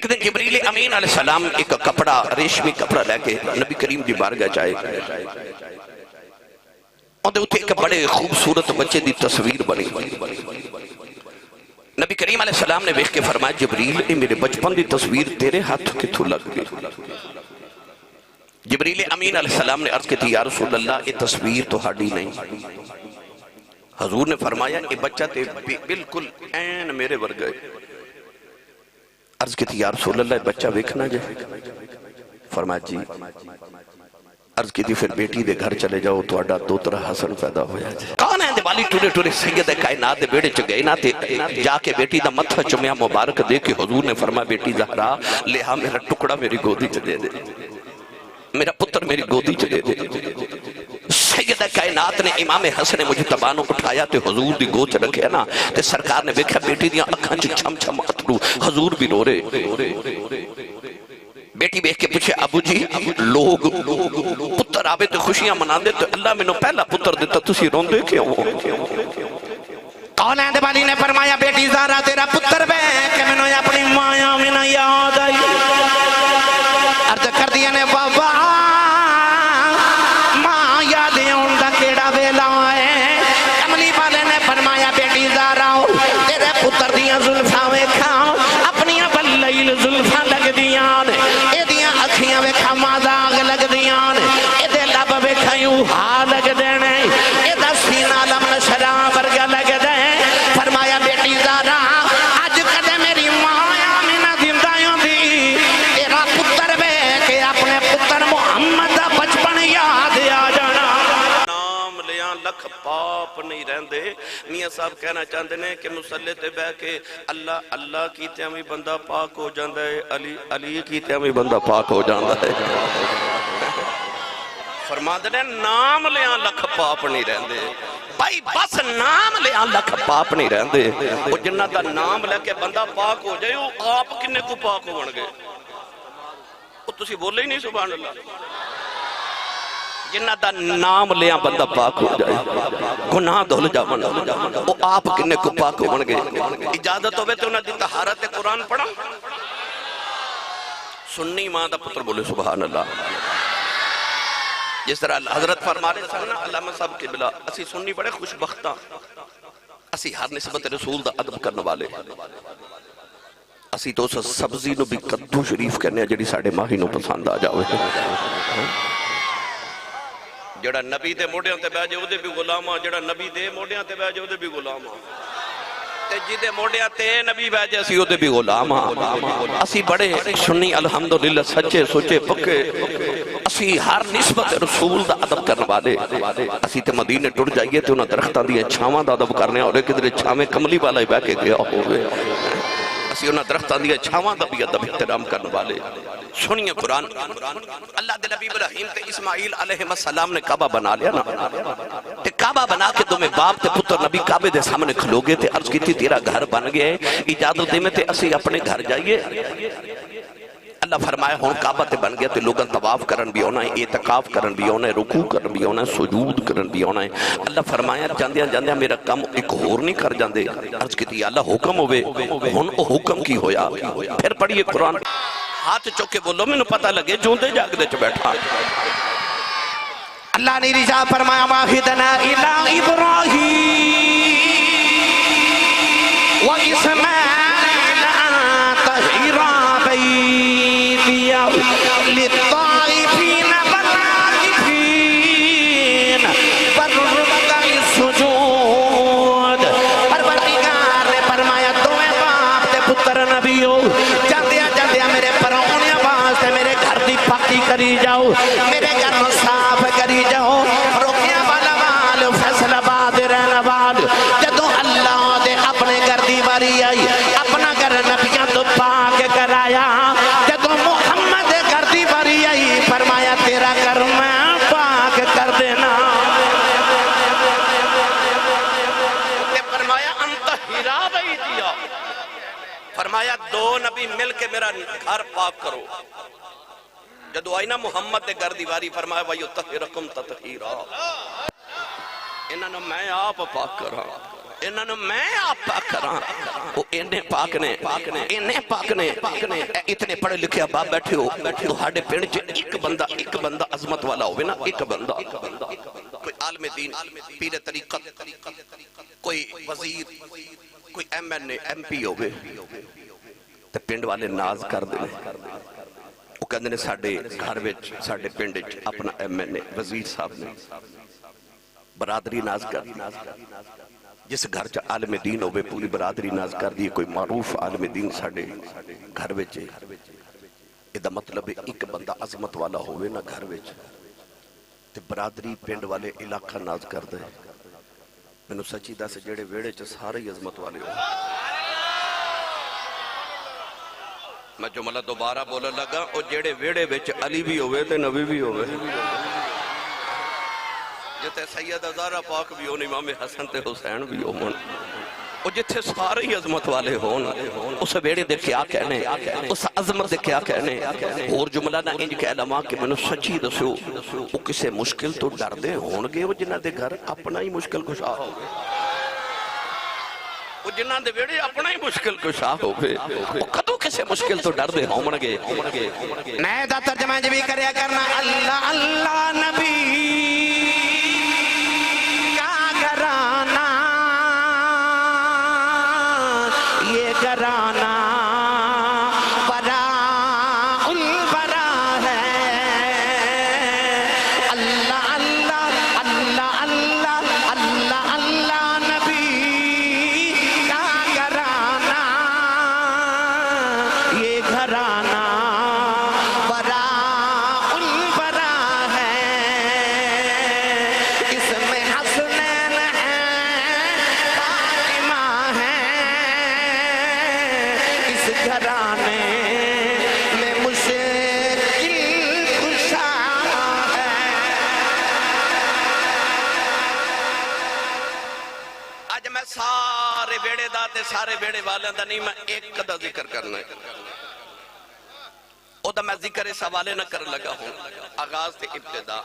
ایک دن جبریل امین علیہ السلام ایک کپڑا ریشمی کپڑا لے کے نبی کریم دی بارگاہ جائے اور دے اتھے ایک بڑے خوبصورت بچے دی تصویر بنی نبی کریم علیہ السلام نے بیخ کے فرمایا جبریل اے میرے بچپن دی تصویر تیرے ہاتھ کتھو لگ گئی جبریل امین علیہ السلام نے عرض کی تھی یا رسول اللہ یہ تصویر تو ہاڑی نہیں حضور نے فرمایا یہ بچہ تے بالکل این میرے ورگئے عرض کی تھی یا رسول اللہ بچہ ویکھنا جائے فرمایا جی عرض کی تھی پھر بیٹی دے گھر چلے جاؤ تو اڈا دوترہ حسن پیدا ہویا جائے کون ہے دیوالی ٹورے ٹورے سید کائنات دے بیڑے چگئے نا تے جا کے بیٹی دا متھا چمیا مبارک دے کے حضور نے فرمایا بیٹی زہرا لہا میرا ٹکڑا میری گودی چلے دے میرا پتر میری گودی چلے دے سیدہ کائنات نے امام حسن مجتبانوں اٹھایا تے حضور دی گوچ رکھے نا تے سرکار نے بیکھا بیٹی دیاں اکھاں چھ چھم چھم اترو حضور بھی رو رہے بیٹی بیکھ کے پوچھے ابو جی لوگ پتر آبے تے خوشیاں منا دے تو اللہ میں نو پہلا پتر دیتا تسی رون دے کیوں کون ہے دیوالی نے فرمایا بیٹی زہرا تیرا پتر بے کہ میں نو اپنی مایا میں نہ یاد آئی عرض کر دیا نے بابا ماں یاد اوندا کیڑا ویلا ہے کملی والے نے فرمایا بیٹی زہرا تیرے پتر دیاں زلفاں ویکھاں اپنیاں بلیل زلفاں لگ دیاں اے دیاں اکھیاں ویکھاں مازاغ لگ دیاں اے دے لب ویکھاں یوں ہا لگ دینے اے دا سینہ لمن شراب ورگا لگ دے فرمایا بیٹی زہرا اج کدے میری ماں آمینہ زندہ ہوندی تیرا پتر بے کہ اپنے پتر محمد دا بچپن یاد آ جانا نام لیاں لکھ پاپ نہیں رہندے میاں صاحب کہنا چاہتے ہیں کہ مسلح تے بہ کے اللہ اللہ کیتے ہمیں بندہ پاک ہو جاندہ ہے علی علی کیتے ہمیں بندہ پاک ہو جاندہ ہے فرما دے نام لیاں لکھ پاپ نہیں رہندے بھائی بس نام لیاں لکھ پاپ نہیں رہندے وہ جنہ دا نام لے کے بندہ پاک ہو جائے وہ آپ کنے کو پاک ہو بن گئے وہ تسی بولے ہی نہیں سبحان اللہ جنہ دا نام لیاں بندہ پاک ہو جائے گناہ دھل جا بنا وہ آپ کنے کو پاک ہو بن گئے اجازت ہوئے تو انہاں دی طہارت قرآن پڑھا سنی ماں دا پتر بولے سبحان اللہ جس طرح حضرت فرما رہے سننا علامہ صاحب کے بلا اسی سننی پڑے خوشبختہ اسی ہر نسبت رسول دا عدب کرنے والے اسی تو سبزی نو بھی قدو شریف کرنے جڑی ساڑھے ماہی نو پسند آ جاوے جڑا نبی دے موڑیاں تے بیجے وہ دے بھی غلامہ جڑا نبی دے موڑیاں تے بیجے وہ دے بھی غلامہ تے جی دے موڑیاں تے نبی بیجے اسی وہ دے بھی غلامہ اسی بڑے سنی الحمدللہ سچے سوچے پکے اسی ہر نسبت رسول دا عدب کرنے والے اسی تے مدینے ٹوڑ جائیے تے انہاں درختہ دیئے چھاواں دا عدب کرنے اور ایک درے چھاویں کملی والا ہی بے کے گیا ہوئے اسی انہاں درختہ دیئے چھاواں دا بھی عدب احترام کرنے والے سنیے قرآن اللہ دے نبی ابراہیم تے اسماعیل علیہ السلام نے کعبہ بنا لیا نا تے کعبہ بنا کے تمہیں باپ تے پتر نبی کعبے دے سامنے کھلوگے تے عرض کی تھی تیرا گھر بن گئے اجازت دے میں تے اسی اپنے گھر جائیے اللہ فرمایا ہون کعبہ تے بن گیا تے لوگاں طواف کرن بھی ہونا ہے اعتکاف کرن بھی ہونا ہے رکوع کرن بھی ہونا ہے سجود کرن بھی ہونا ہے اللہ فرمایا جاندیاں جاندیاں میرا کم ایک اور نہیں کر جاندے عرض کی تھی اللہ حکم ہوئے ہون او حکم کی ہویا پھر پڑھئے قرآن ہاتھ چوکے بولو میں نے پتہ لگے جوندے جاگ دے چ بیٹھا اللہ نے رجا فرمایا واحدنا الہ ابراہیم و اسماعیل طہرا بیتیا للطائفین والعاکفین والرکع السجود پروردگار نے فرمایا تمہیں باپ تے پتر نبیو میرے پرونیا واسطے میرے گھر دی پاکی کری جاؤ میرے گھر کو صاف کری جاؤ روکیا والا وال فیصلہ باد رہنا وال جدو اللہ دے اپنے گھر دی باری آئی اپنا گھر نبیاں تو پاک کرایا جدو محمد گھر دی باری آئی فرمایا تیرا گھر میں پاک کر دینا فرمایا انت ہیرا بھئی دیا فرمایا دو نبی مل کے میرا گھر پاک کرو جدو آئی نا محمد دے گھر دیواری فرمایا وَيُطَهِّرَكُمْ تَطْهِيرًا انہاں نے میں آپ پاک کرا انہاں نوں میں آپ پاک کراں او اینے پاک نے اینے پاک نے اتنے پڑھے لکھے احباب بیٹھے ہو تہاڈے پنڈ چ ایک بندہ عظمت والا ہوے نا ایک بندہ کوئی عالم دین پیر طریقت کوئی وزیر کوئی M N A M P ہوے تے پنڈ والے ناز کر دے وہ کہندے نے ساڈے گھر وچ ساڈے پنڈ وچ اپنا ایم این اے وزیر صاحب نے برادری ناز کر جس گھر چ عالم دین ہوے پوری برادری ناز کر دی کوئی معروف عالم دین ساڈے گھر وچ ادا مطلب ایک بندہ عظمت والا ہوے نا گھر وچ تے برادری پنڈ والے علاقہ ناز کر دے مینوں سچی دس جڑے ویڑے چ سارے ہی عظمت والے ہو میں جملہ دوبارہ بولن لگا او جڑے ویڑے وچ علی بھی ہوے تے نبی بھی ہوے جتے سیدہ زہرا پاک بھی ہون امام حسن تے حسین بھی ہون او جتھے سارے ہی عظمت والے ہون اس ویڑے دے کیا کہنے اس عظمت دے کیا کہنے اور جملہ نہ انج کہہ لواں کہ میں سچی دسو او کسے مشکل تو ڈر دے ہون گے او جنہاں دے گھر اپنا ہی مشکل کشا ہو گے وہ جنہاں دے ویڑے اپنا ہی مشکل کشا ہو گے وہ کدو کسے مشکل تو ڈر دے ہون گے میں دا ترجمہ جبی کریا کرنا اللہ اللہ نبی گرانا براء البراء ہے اللہ اللہ اللہ اللہ اللہ اللہ نبی کا گرانا یہ گھرانا براء البراء ہے اس میں حسنین ہیں فاطمہ ہیں گھرانے میں مشکل کشا ہے آج میں سارے بیڑے داتے سارے بیڑے والے دا نہیں میں ایک دا ذکر کرنا ہے او دا میں ذکر اس حوالے نہ کر لگا ہوں آغاز تے ابتدا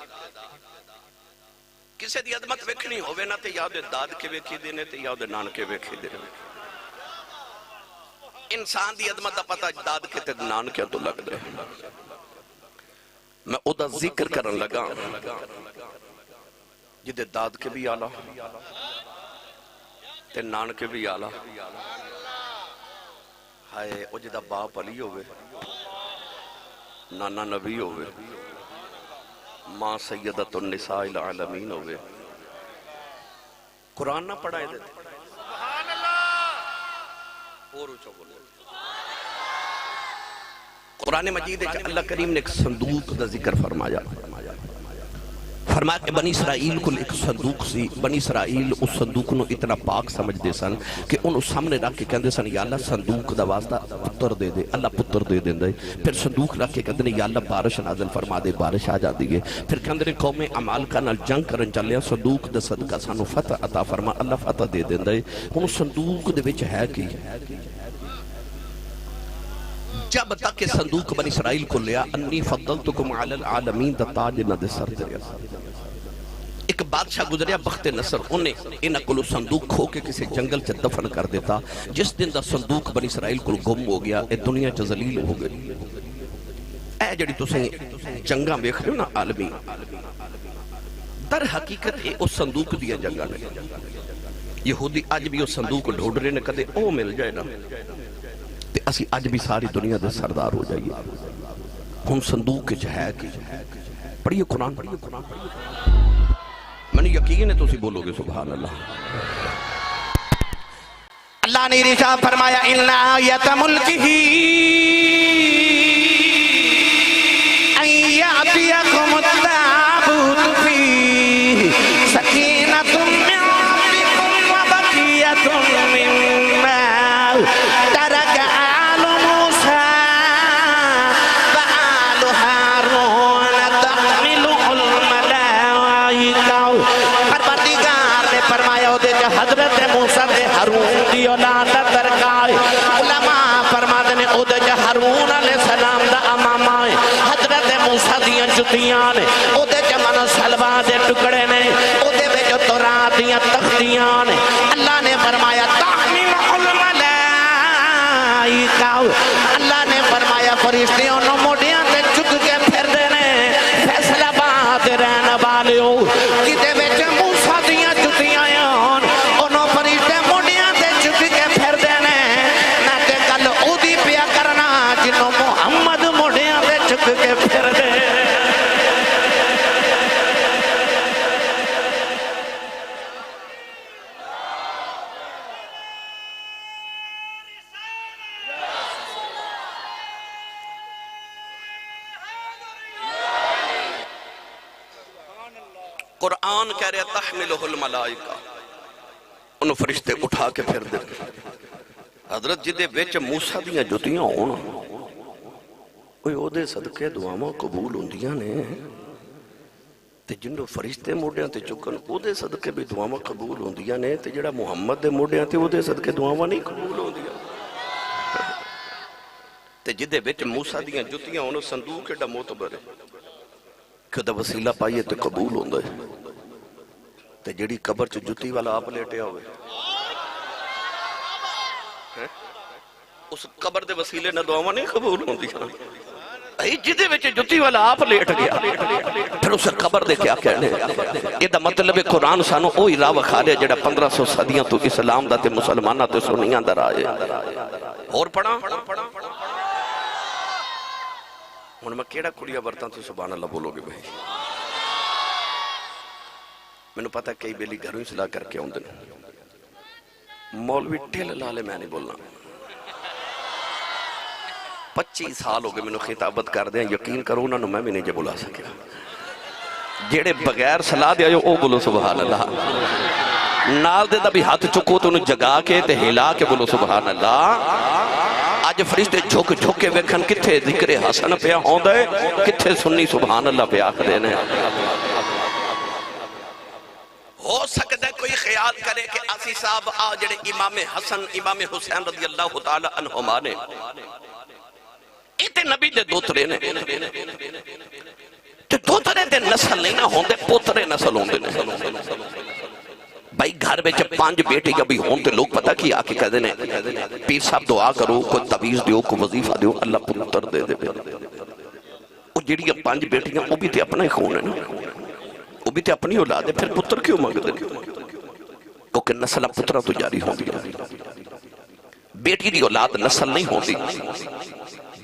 کسے دی عظمت ویکھنی ہوئے نہ تے یاد داد کے ویکھی دینے تے یاد نان کے ویکھی دینے انسان دی عظمت دا پتہ داد کے تے نان کیا تو لگ دے میں او دا ذکر کرن لگا جدے داد کے بھی آلہ تے نان کے بھی آلہ ہائے او جدہ باپ علی ہوئے نانا نبی ہوئے ماں سیدت النساء العالمین ہوئے قرآن نہ پڑھائے دیتے اور اچھا بولے قرآن مجید اللہ کریم نے ایک صندوق دا ذکر فرمایا فرمایا کہ بنی اسرائیل کو ایک صندوق سی بنی اسرائیل اس صندوق نو اتنا پاک سمجھ دے سن کہ انہوں سامنے رکھ کے کہندے سن یا اللہ صندوق دا واسطہ پتر دے دے اللہ پتر دے دے پھر صندوق رکھ کے کہندے یا اللہ بارش نازل فرما دے بارش آ جاتی ہے پھر کہندے قوم عمالقہ نال جنگ کرن چلیا صندوق دا صدقہ سانو فتح عطا فرما اللہ فتح دے دے ہن صندوق دے وچ ہے کی جب تک کہ صندوق بنی اسرائیل کو لیا انی فضلتکم علی العالمین دا تاج نہ دے سر تے ایک بادشاہ گزریا بخت نصر انہیں انہاں کو صندوق کھو کے کسی جنگل چ دفن کر دیتا جس دن دا صندوق بنی اسرائیل کو گم ہو گیا اے دنیا چ ذلیل ہو گئی اے جڑی تسیں جنگاں ویکھ رہے ہو نا عالمی در حقیقت اے اس صندوق دیا جنگاں نے یہودی اج بھی اس صندوق ڈھونڈ رہے نے کدے او مل جائے نا تے اسی اج بھی ساری دنیا دے سردار ہو جائیے ہن صندوق وچ ہے کہ پڑھیے قرآن میں یقین ہے تو اسی بولو گے سبحان اللہ اللہ نے ارشاد فرمایا ان آیت ملکہ ان یاتیکم التابوت فیہ سکینۃ من ربکم وبقیۃ مما ترک آل موسیٰ وآل ہارون تحملہ الملائکہ پروردگار نے فرمایا او دے حضرت موسیٰ دے ہارون دی اولاد درکائے علماء فرماتے نے او دے ہارون علیہ السلام دا امامہ حضرت موسیٰ دیاں جتیاں نے او دے من سلوا دے ٹکڑے نے او دے جو تورات دیاں تختیاں نے اللہ نے فرشتے انہوں موڑیاں تے چک کے پھر دینے فیصلہ بات رہن والیو کتے وچ موسیٰ دیاں جتیاں یون انہوں فرشتے موڑیاں تے چک کے پھر دینے میں تے کل او دی پیا کرنا جنہوں محمد موڑیاں تے چک کے پھر دے قرآن کہہ رہے تحملہ الملائکہ انہوں فرشتے اٹھا کے پھر دے حضرت جدے بیچ موسیٰ دیاں جتیاں ہونا اوہ او دے صدقے دعاواں قبول ہوندیاں نے تے جنہوں فرشتے موڑیاں تے چکن او دے صدقے بھی دعاواں قبول ہوندیاں نے تے جڑا محمد دے موڑیاں تے او دے صدقے دعاواں نہیں قبول ہوندیاں تے جدے بیچ موسیٰ دیاں جتیاں ہونا صندوق ایڈا معتبر ہے کہ دا وسیلہ پائیے تے قبول ہوندہ ہے تے جڑی قبر چ جتی والا آپ لیٹے ہوئے اس قبر دے وسیلے نہ دعاواں نہیں قبول ہوندی اے جدے وچ جتی والا آپ لیٹ گیا پھر اس قبر دے کیا کہنے اے دا مطلب قرآن سانو اوہی راہ وکھا لے جڑا 1500 صدیاں تو اسلام دا تے مسلماناں تے سنیاں در آئے اور پڑھا ہن میں کیڑا کڑیا برتاں تو سبحان اللہ بولو گے بھائی میں نے پتا کئی بیلی گھروں ہی صلاح کر کے ہوں دن مولوی ٹھل لالے میں نہیں بولنا 25 سال ہو گئے میں نے خطابت کر دیں یقین کرو انہوں نے میں بھی نہیں جب بلا سکیا جیڑے بغیر صلاح دیا جو او بولو سبحان اللہ نال دے دا بھی ہاتھ چکو تو انہوں جگا کے تے ہلا کے بولو سبحان اللہ آج فرشتے جھوک جھوک کے ویکھن کتھے ذکر حسن پیا ہوں دے کتھے سنی سبحان اللہ پیا کردینے ہو سکتا ہے کوئی خیال کرے کہ آسی صاحب آ جڑے امام حسن امام حسین رضی اللہ تعالی عنہما نے ایتے نبی دے دوترے نے تے دوترے دے نسل نہیں نہ ہوندے پوترے نسل ہوندے بھائی گھر میں جب 5 بیٹے یا بھی ہوں تو لوگ پتہ کی آکے کہہ دینے پیر صاحب دعا کرو کوئی تعویذ دیو کوئی وظیفہ دیو اللہ پتر دے دے وہ جڑی 5 بیٹیاں وہ بھی تے اپنا ہی خون ہے نا وہ بھی تے اپنی اولاد ہے پھر پتر کیوں مانگ دے کیونکہ نسل پترہ تو جاری ہوں دی بیٹی دی اولاد نسل نہیں ہوں دی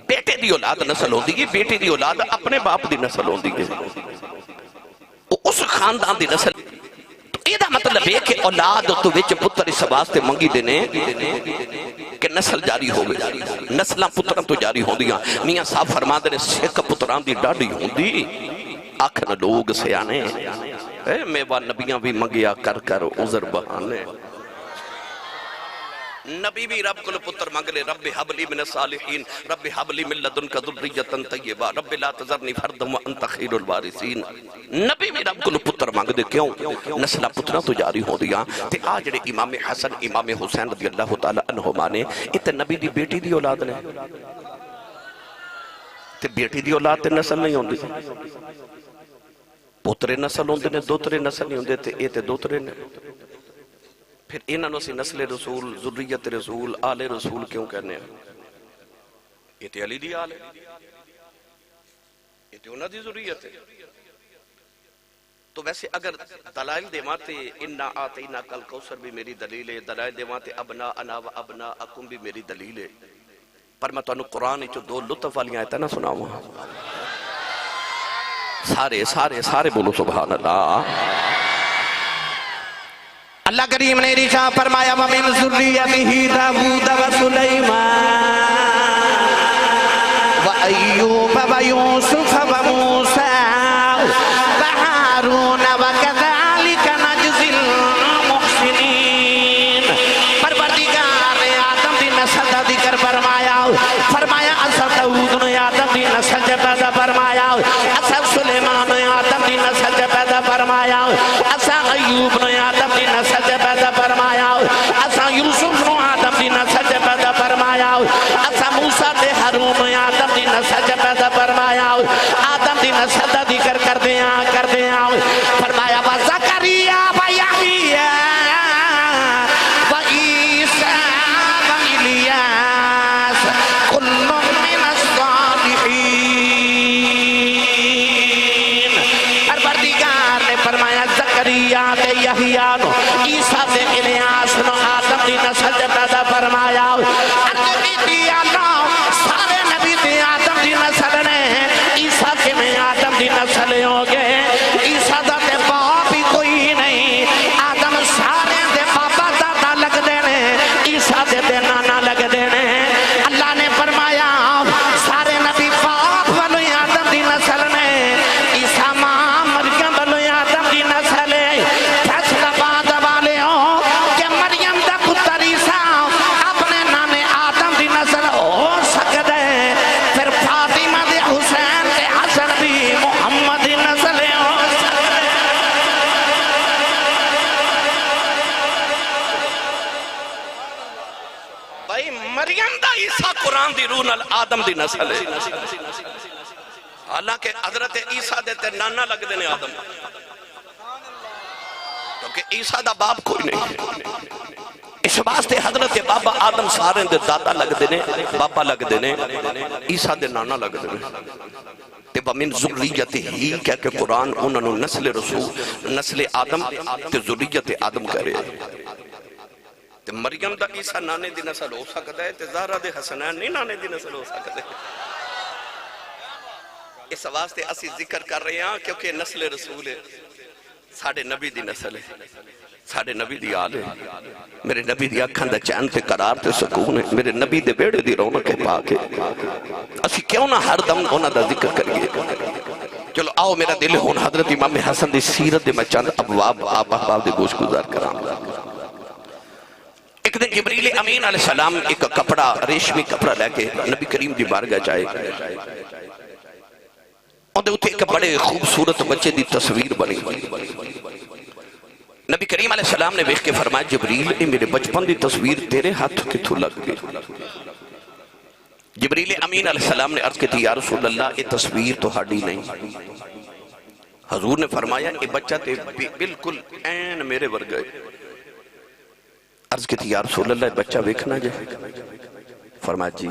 بیٹے دی اولاد نسل ہوں دی بیٹی دی اولاد اپنے باپ دی نسل ہوں دی اس خاندان دی نسل یہ دا مطلب ہے کہ اولاد تو وچ پتر اس واسطے منگی دینے کہ نسل جاری ہو گئی نسلہ پتران تو جاری ہوں دیاں میاں صاحب فرما دینے سکھ پتران دی ڈاڑی ہوں دی آکھن لوگ سے آنے میوہ نبیاں بھی منگیا کر کر عذر بہانے نبی بھی رب کل پتر مانگ لے رب حبلی من الصالحین رب حبلی من لدن کا ذریتن طیبہ رب لا تذرنی فردم وانت خیر الوارثین نبی بھی رب کل پتر مانگ دے کیوں نسلہ پترہ تو جاری ہو دیا تے آجڑے امام حسن امام حسین رضی اللہ تعالی عنہما نے اتنے نبی دی بیٹی دی اولاد نے تے بیٹی دی اولاد تے نسل نہیں ہوندی پوترے نسل ہوندے نے دوترے نسل نہیں ہوندے تے اے تے دوترے نے پھر انہوں سے نسل رسول ذریت رسول آل رسول کیوں کہنے ہیں یہ تے علی دی آل ہے یہ تے انہوں دی ذریت ہے تو ویسے اگر دلائل دے ماتے انہا آتینا کل کوثر بھی میری دلیل ہے دلائل دے ماتے ابنا انا و ابنا اکم بھی میری دلیل ہے پر میں تو انہوں قرآن جو 2 لطف والی آیتیں نہ سناؤں سارے بولو سبحان اللہ اللہ کریم نے ارشاد فرمایا وَمِن ذُرِّيَّتِهِ دَاوُودَ وَسُلَيْمَانَ وَأَيُّوبَ وَيُوسُفَ وَمُوسَىٰ وَهَارُونَ وَكَذَلِكَ نَجْزِي الْمُحْسِنِينَ پروردگار نے آدم دی نسل دا ذکر فرمایا اصل داؤد نے آدم دی نسل سے پیدا فرمایا اصل سلیمان نے آدم دی نسل سے پیدا فرمایا اصل ایوب نے آدم دی نسل سے پیدا فرمایا اصل یوسف نے آدم دی نسل سے پیدا فرمایا اصل موسیٰ دے ہارون نے آدم دی نسل سے پیدا فرمایا آدم دی نسل دا ذکر کر دیا فرمایا وَزَكَرِيَّا وَيَحْيَا وَعِيسَىٰ وَإِلْيَاسَ كُلٌّ مِّنَ الصَّالِحِينَ عیسیٰ دے الیاس نو آدم دی نسل دے پیدا فرمایا عرض کی اللہ سارے نبی دے آدم دی نسل نے عیسیٰ کے میں آدم دی نسل ہو گئے عیسیٰ دا تے باپ ہی کوئی نہیں آدم سارے دے بابا دادا لگ دینے عیسیٰ دے نانا لگ دینے اللہ نے فرمایا سارے نبی باپ والو آدم دی نسل نے عیسیٰ ماں مریم والو آدم دی نسل ہے فیصلہ بعد والے ہو کہ مریم دا پتر عیسیٰ اپنے نانے آدم دی نسل ہو سکتا ہے پھر فاطمہ دے حسین دے حسن بھی محمد دی نسل ہو سکتا ہے بھائی مریم دا عیسیٰ قرآن دی روح نال آدم دی نسل ہے حالانکہ حضرت عیسیٰ دے تے نانا لگ دینے آدم کیونکہ عیسیٰ دا باپ کوئی نہیں اس واسطے حضرت بابا آدم سارے دے دادا لگ دینے بابا لگ دینے عیسیٰ دے نانا لگ دینے تے وَمِن ذُرِّيَّتِهِ کہہ کہ قرآن انہوں نے نسل رسول نسل آدم تے ذریت آدم کرے تے مریم دا عیسیٰ نانے دی نسل ہو سکتا ہے تے زہرہ دے حسنین نہیں نانے دی نسل ہو سکتا ہے اس واسطے اسی ذکر کر رہے ہیں کیونکہ نسل رسول ہے ساڑھے نبی دی نسل ہے ساڑھے نبی دی آل ہے میرے نبی دی اکھان دا چین تے قرار تے سکون ہے میرے نبی دے بیڑے دی رونق پاک ہے اسی کیوں نہ ہر دم انہاں دا ذکر کریے چلو آؤ میرا دل ہون حضرت امام حسن دی سیرت دے میں چند ابواب آپ دے گوش گزار کرام ایک دن جبریل امین علیہ السلام ایک کپڑا ریشمی کپڑا لے کے نبی کریم دی بارگاہ جائے اور دے اتھے ایک بڑے خوبصورت بچے دی تصویر بنی نبی کریم علیہ السلام نے بیخ کے فرمایا جبریل اے میرے بچپن دی تصویر تیرے ہاتھ کتھو لگ گئی جبریل امین علیہ السلام نے عرض کی تھی یا رسول اللہ یہ تصویر تو ہاڑی نہیں حضور نے فرمایا یہ بچہ تے بالکل این میرے ورگئے عرض کی تھی یا رسول اللہ بچہ ویکھنا جائے فرمایا جی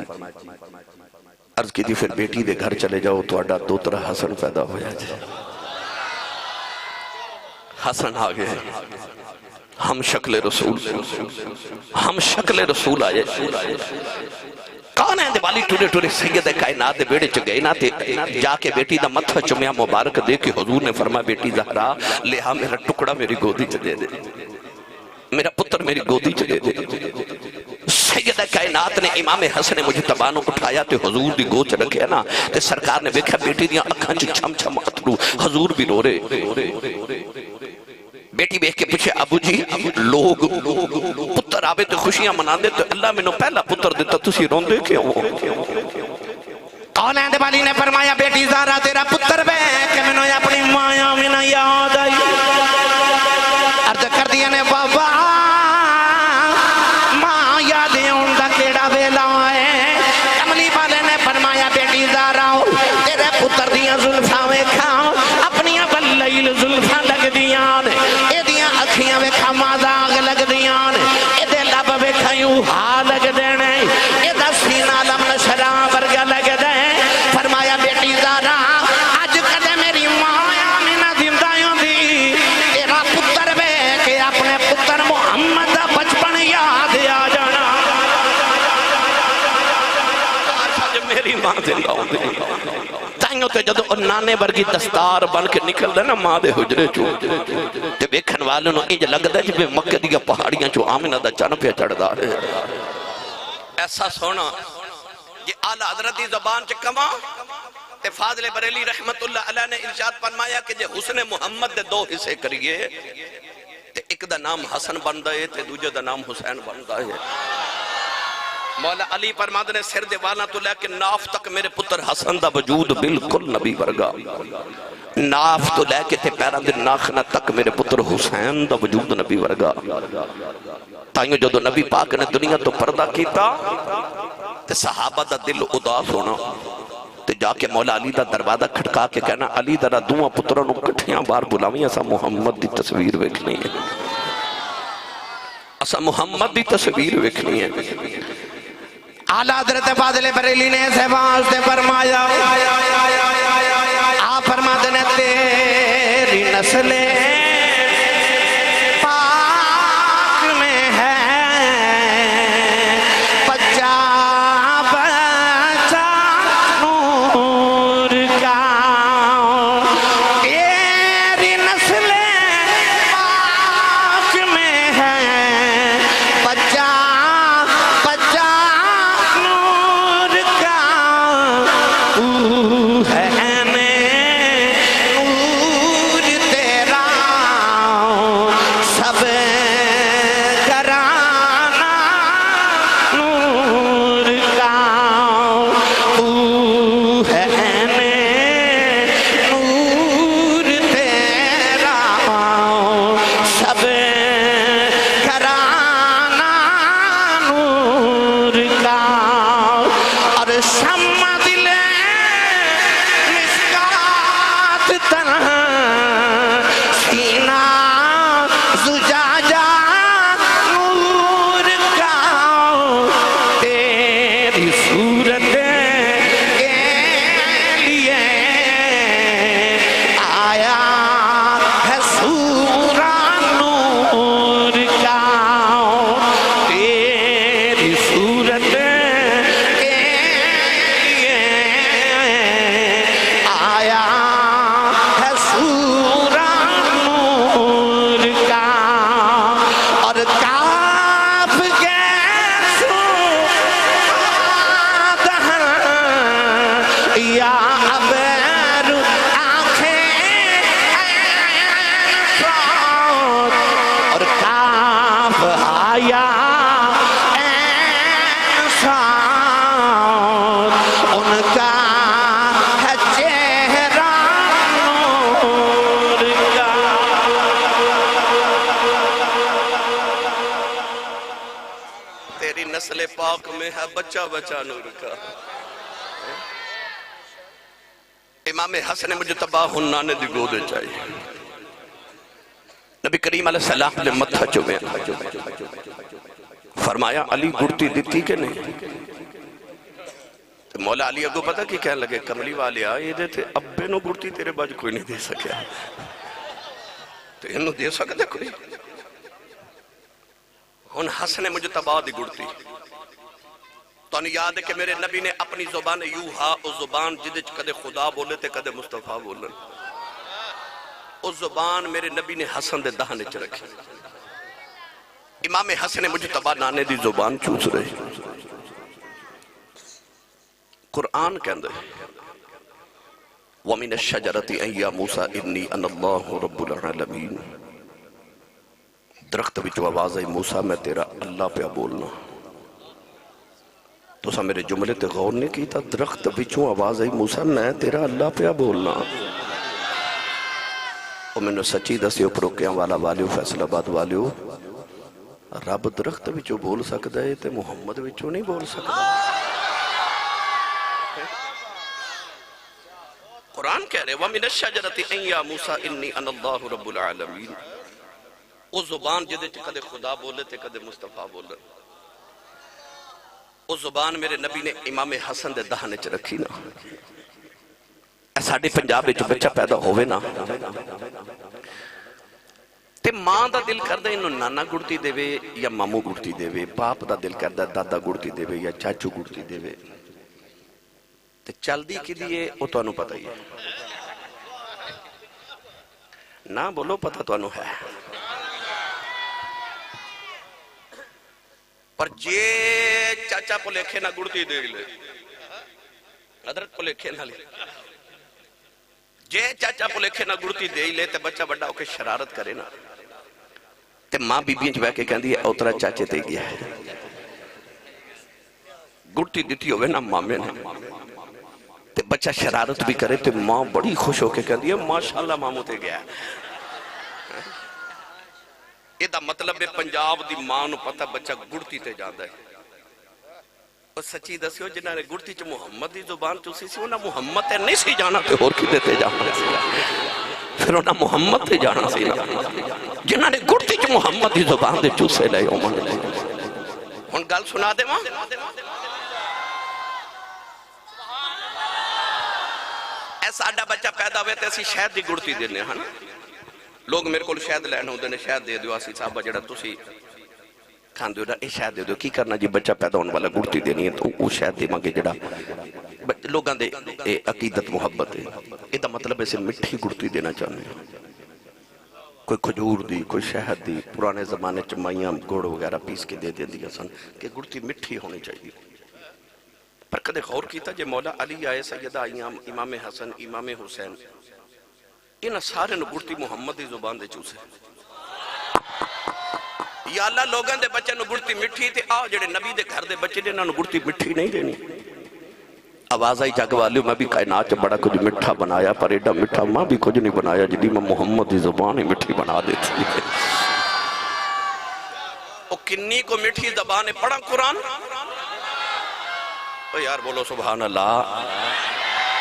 عرض کی تھی پھر بیٹی دے گھر چلے جاؤ تو اڈا دوترہ حسن پیدا ہو جائے حسن آگے ہم شکل رسول ہم شکل رسول آئے کون ہے دیوالی ٹوڑے ٹوڑے سید کائنات دے بیڑے چگئے نا تے جا کے بیٹی دا متھا چمیا مبارک دے کے حضور نے فرمایا بیٹی زہرا لہا میرا ٹکڑا میری گودی چ دے دے میرا پتر میری گودی چ دے دے سیدہ کائنات نے امام حسن مجتبیٰ نو اٹھایا تے حضور دی گود چ رکھیا نا تے سرکار نے دیکھا بیٹی دیاں اکھاں چ چھم چھم اترو حضور بھی رو رہے بیٹی بیٹھ کے پوچھے ابو جی لوگ پتر آوے تے خوشیاں منان دے تو اللہ میں نو پہلا پتر دیتا تسی رون دے کیوں کون ہے دیوالی نے فرمایا بیٹی زہرا تیرا پتر بے کہ میں نے اپنی مایا میں نہ یاد آئی عرض کر دیا نے بابا ماں یادیں ان دا کیڑا ویلا ہے کملی والے نے فرمایا بیٹی زہرا تیرے پتر دیاں زلفاں ویکھاں اپنیاں بلیل زلفاں لگ دیاں اے دیاں اکھیاں ویکھاں مازاغ لگ دیاں اے دے لب ویکھاں یوں ہا لگ دینے اے دا سینہ لم نشرا ورگا لگ دے فرمایا بیٹی زہرا اج کدے میری ماں آمینہ زندائیوں دی تیرا پتر بے کہ اپنے پتر محمد دا بچپن یاد آ جانا میری ماں زندہ ہوں دی تائیوں تے جدو نانے برگی دستار بن کے نکل دے نا ماں دے حجرے چو تے بیکھن والوں نے انج لگ دے جب مکہ دیا پہاڑیاں چو آمینہ دا چن پہ چڑھ دا رہے ایسا سونا یہ آلہ حضرتی زبان چ کما تے فاضل بریلی رحمت اللہ علیہ نے ارشاد فرمایا کہ جے حسن محمد دے دو حصے کریے تے ایک دا نام حسن بن دے تے دوجہ دا نام حسین بن دے مولا علی فرماتے نے سر دیوانا تو لے کے ناف تک میرے پتر حسن دا وجود بالکل نبی ورگا ناف تو لے کے تے پیرا دن ناخنہ تک میرے پتر حسین دا وجود نبی ورگا تائیوں جدو نبی پاک نے دنیا تو پردہ کیتا تے صحابہ دا دل اداس ہونا تے جا کے مولا علی دا دروازہ کھٹکا کے کہنا علی دا دوہاں پتروں کٹھیاں بار بلاویں اسا محمد دی تصویر ویکھنی ہے اسا محمد دی تصویر ویکھنی ہے اعلیٰ حضرت فاضل بریلی نے اسے واسطے فرمایا آپ فرماتے نے تیری نسل پاک یا ابر آنکھیں صاد اور کاف آیا صاد ان کا ہے چہرہ نور کا تیری نسل پاک میں ہے بچہ بچہ نور کا امام حسن مجتبہ ہنانے دی گودے چاہیے نبی کریم علیہ السلام نے متھا چومے فرمایا علی گڑتی دیتی کہ نہیں تو مولا علی اگو پتہ کی کہنے لگے کملی والے آئے دے تھے ابے نو گڑتی تیرے باج کوئی نہیں دے سکیا تو انہوں دے سکتے کوئی ہن حسن مجتبہ دی گڑتی تو انہیں یاد ہے کہ میرے نبی نے اپنی زبان یوہا اس زبان جدے کدے خدا بولے تھے کدے مصطفیٰ بولن اس زبان میرے نبی نے حسن دے دہنے چ رکھی امام حسن مجتبہ نانے دی زبان چوس رہے قرآن کہندے وَمِنَ الشَّجَرَةِ اَنْ يَا مُوسَىٰ اِنِّي أَنَا اللَّهُ رَبُّ الْعَالَمِينَ درخت بچو آواز ہے موسیٰ میں تیرا اللہ پہ بولنا تو سا میرے جملے تے غور نہیں کی تھا درخت بچو آواز ہے موسیٰ میں تیرا اللہ پہ بولنا اور میں نے سچی دسی اپروکیاں والا والیو فیصل آباد والیو رب درخت بچو بول سکتا ہے تے محمد بچو نہیں بول سکتا قرآن کہہ رہے وَمِنَ الشَّجَرَةِ اَنْ يَا مُوسَىٰ اِنِّي أَنَا اللَّهُ رَبُّ الْعَالَمِينَ اس زبان جدے کدے خدا بولے تھے کدے مصطفیٰ بولے اس زبان میرے نبی نے امام حسن دے دہنے چ رکھی نا ساڑھے پنجاب جو بچہ پیدا ہوئے نا تے ماں دا دل کردہ انہوں نانا گڑتی دے وے یا مامو گڑتی دے وے باپ دا دل کردہ دادا گڑتی دے وے یا چاچو گڑتی دے وے تے چل دی کی دیئے وہ تو انہوں پتہ ہی ہے نا بولو پتہ تو انہوں ہے پر جے چاچا کو لکھے نہ گڑتی دے لے حضرت کو لکھے نہ لے جے چاچا کو لکھے نہ گڑتی دے لے تے بچہ بڑا ہو کے شرارت کرے نا تے ماں بی بیچ بے کے کہندی ہے اوترا چاچے تے گیا ہے گڑتی دیتی ہوئے نا ماں میں نے تے بچہ شرارت بھی کرے تے ماں بڑی خوش ہو کے کہندی ہے ماشاءاللہ ماموں تے گیا ہے یہ دا مطلب ہے پنجاب دی ماں نو پتہ بچہ گڑتی تے جاندہ ہے اور سچی دسیو جنہاں نے گڑتی چ محمد دی زبان چوسی سی انہاں محمد تے نہیں سی جانا تے اور کی دیتے جانا پھر انہاں محمد تے جانا سی جنہاں نے گڑتی چ محمد دی زبان دے چوسے لے ہن گل سنا دے ماں ایسا آڈا بچہ پیدا ہوئے تے اسی شہد دی گڑتی دینے ہاں لوگ میرے کو شہد لینا ہوندے نے شہد دے دیو آسی صاحبہ جڑا تسی کھان دیو نا اے شہد دے دیو کی کرنا جی بچہ پیدا ہونے والا گڑتی دینی ہے تو وہ شہد دے مانگے جڑا لوگاں دے عقیدت محبت ہے یہ دا مطلب ایسے مٹھی گڑتی دینا چاہنے ہیں کوئی کھجور دی کوئی شہد دی پرانے زمانے چمائیاں گوڑ وغیرہ پیس کے دے دیا سن کہ گڑتی مٹھی ہونی چاہیے پر کدے غور کیتا جے مولا علی آئے سیدہ امام حسن امام حسین انہاں سارے نو گڑتی محمد دی زبان دے چوسے یا اللہ لوگاں دے بچے نو گڑتی مٹھی تے آؤ جڑے نبی دے گھر دے بچے دے نو گڑتی مٹھی نہیں دینی آواز آئی جاگ والیو میں بھی کائنات بڑا کچھ مٹھا بنایا پر ایڈا مٹھا ماں بھی کچھ نہیں بنایا جدی میں محمد دی زبان ہی مٹھی بنا دیتی او کنی کو مٹھی زبان پڑھا قرآن او یار بولو سبحان اللہ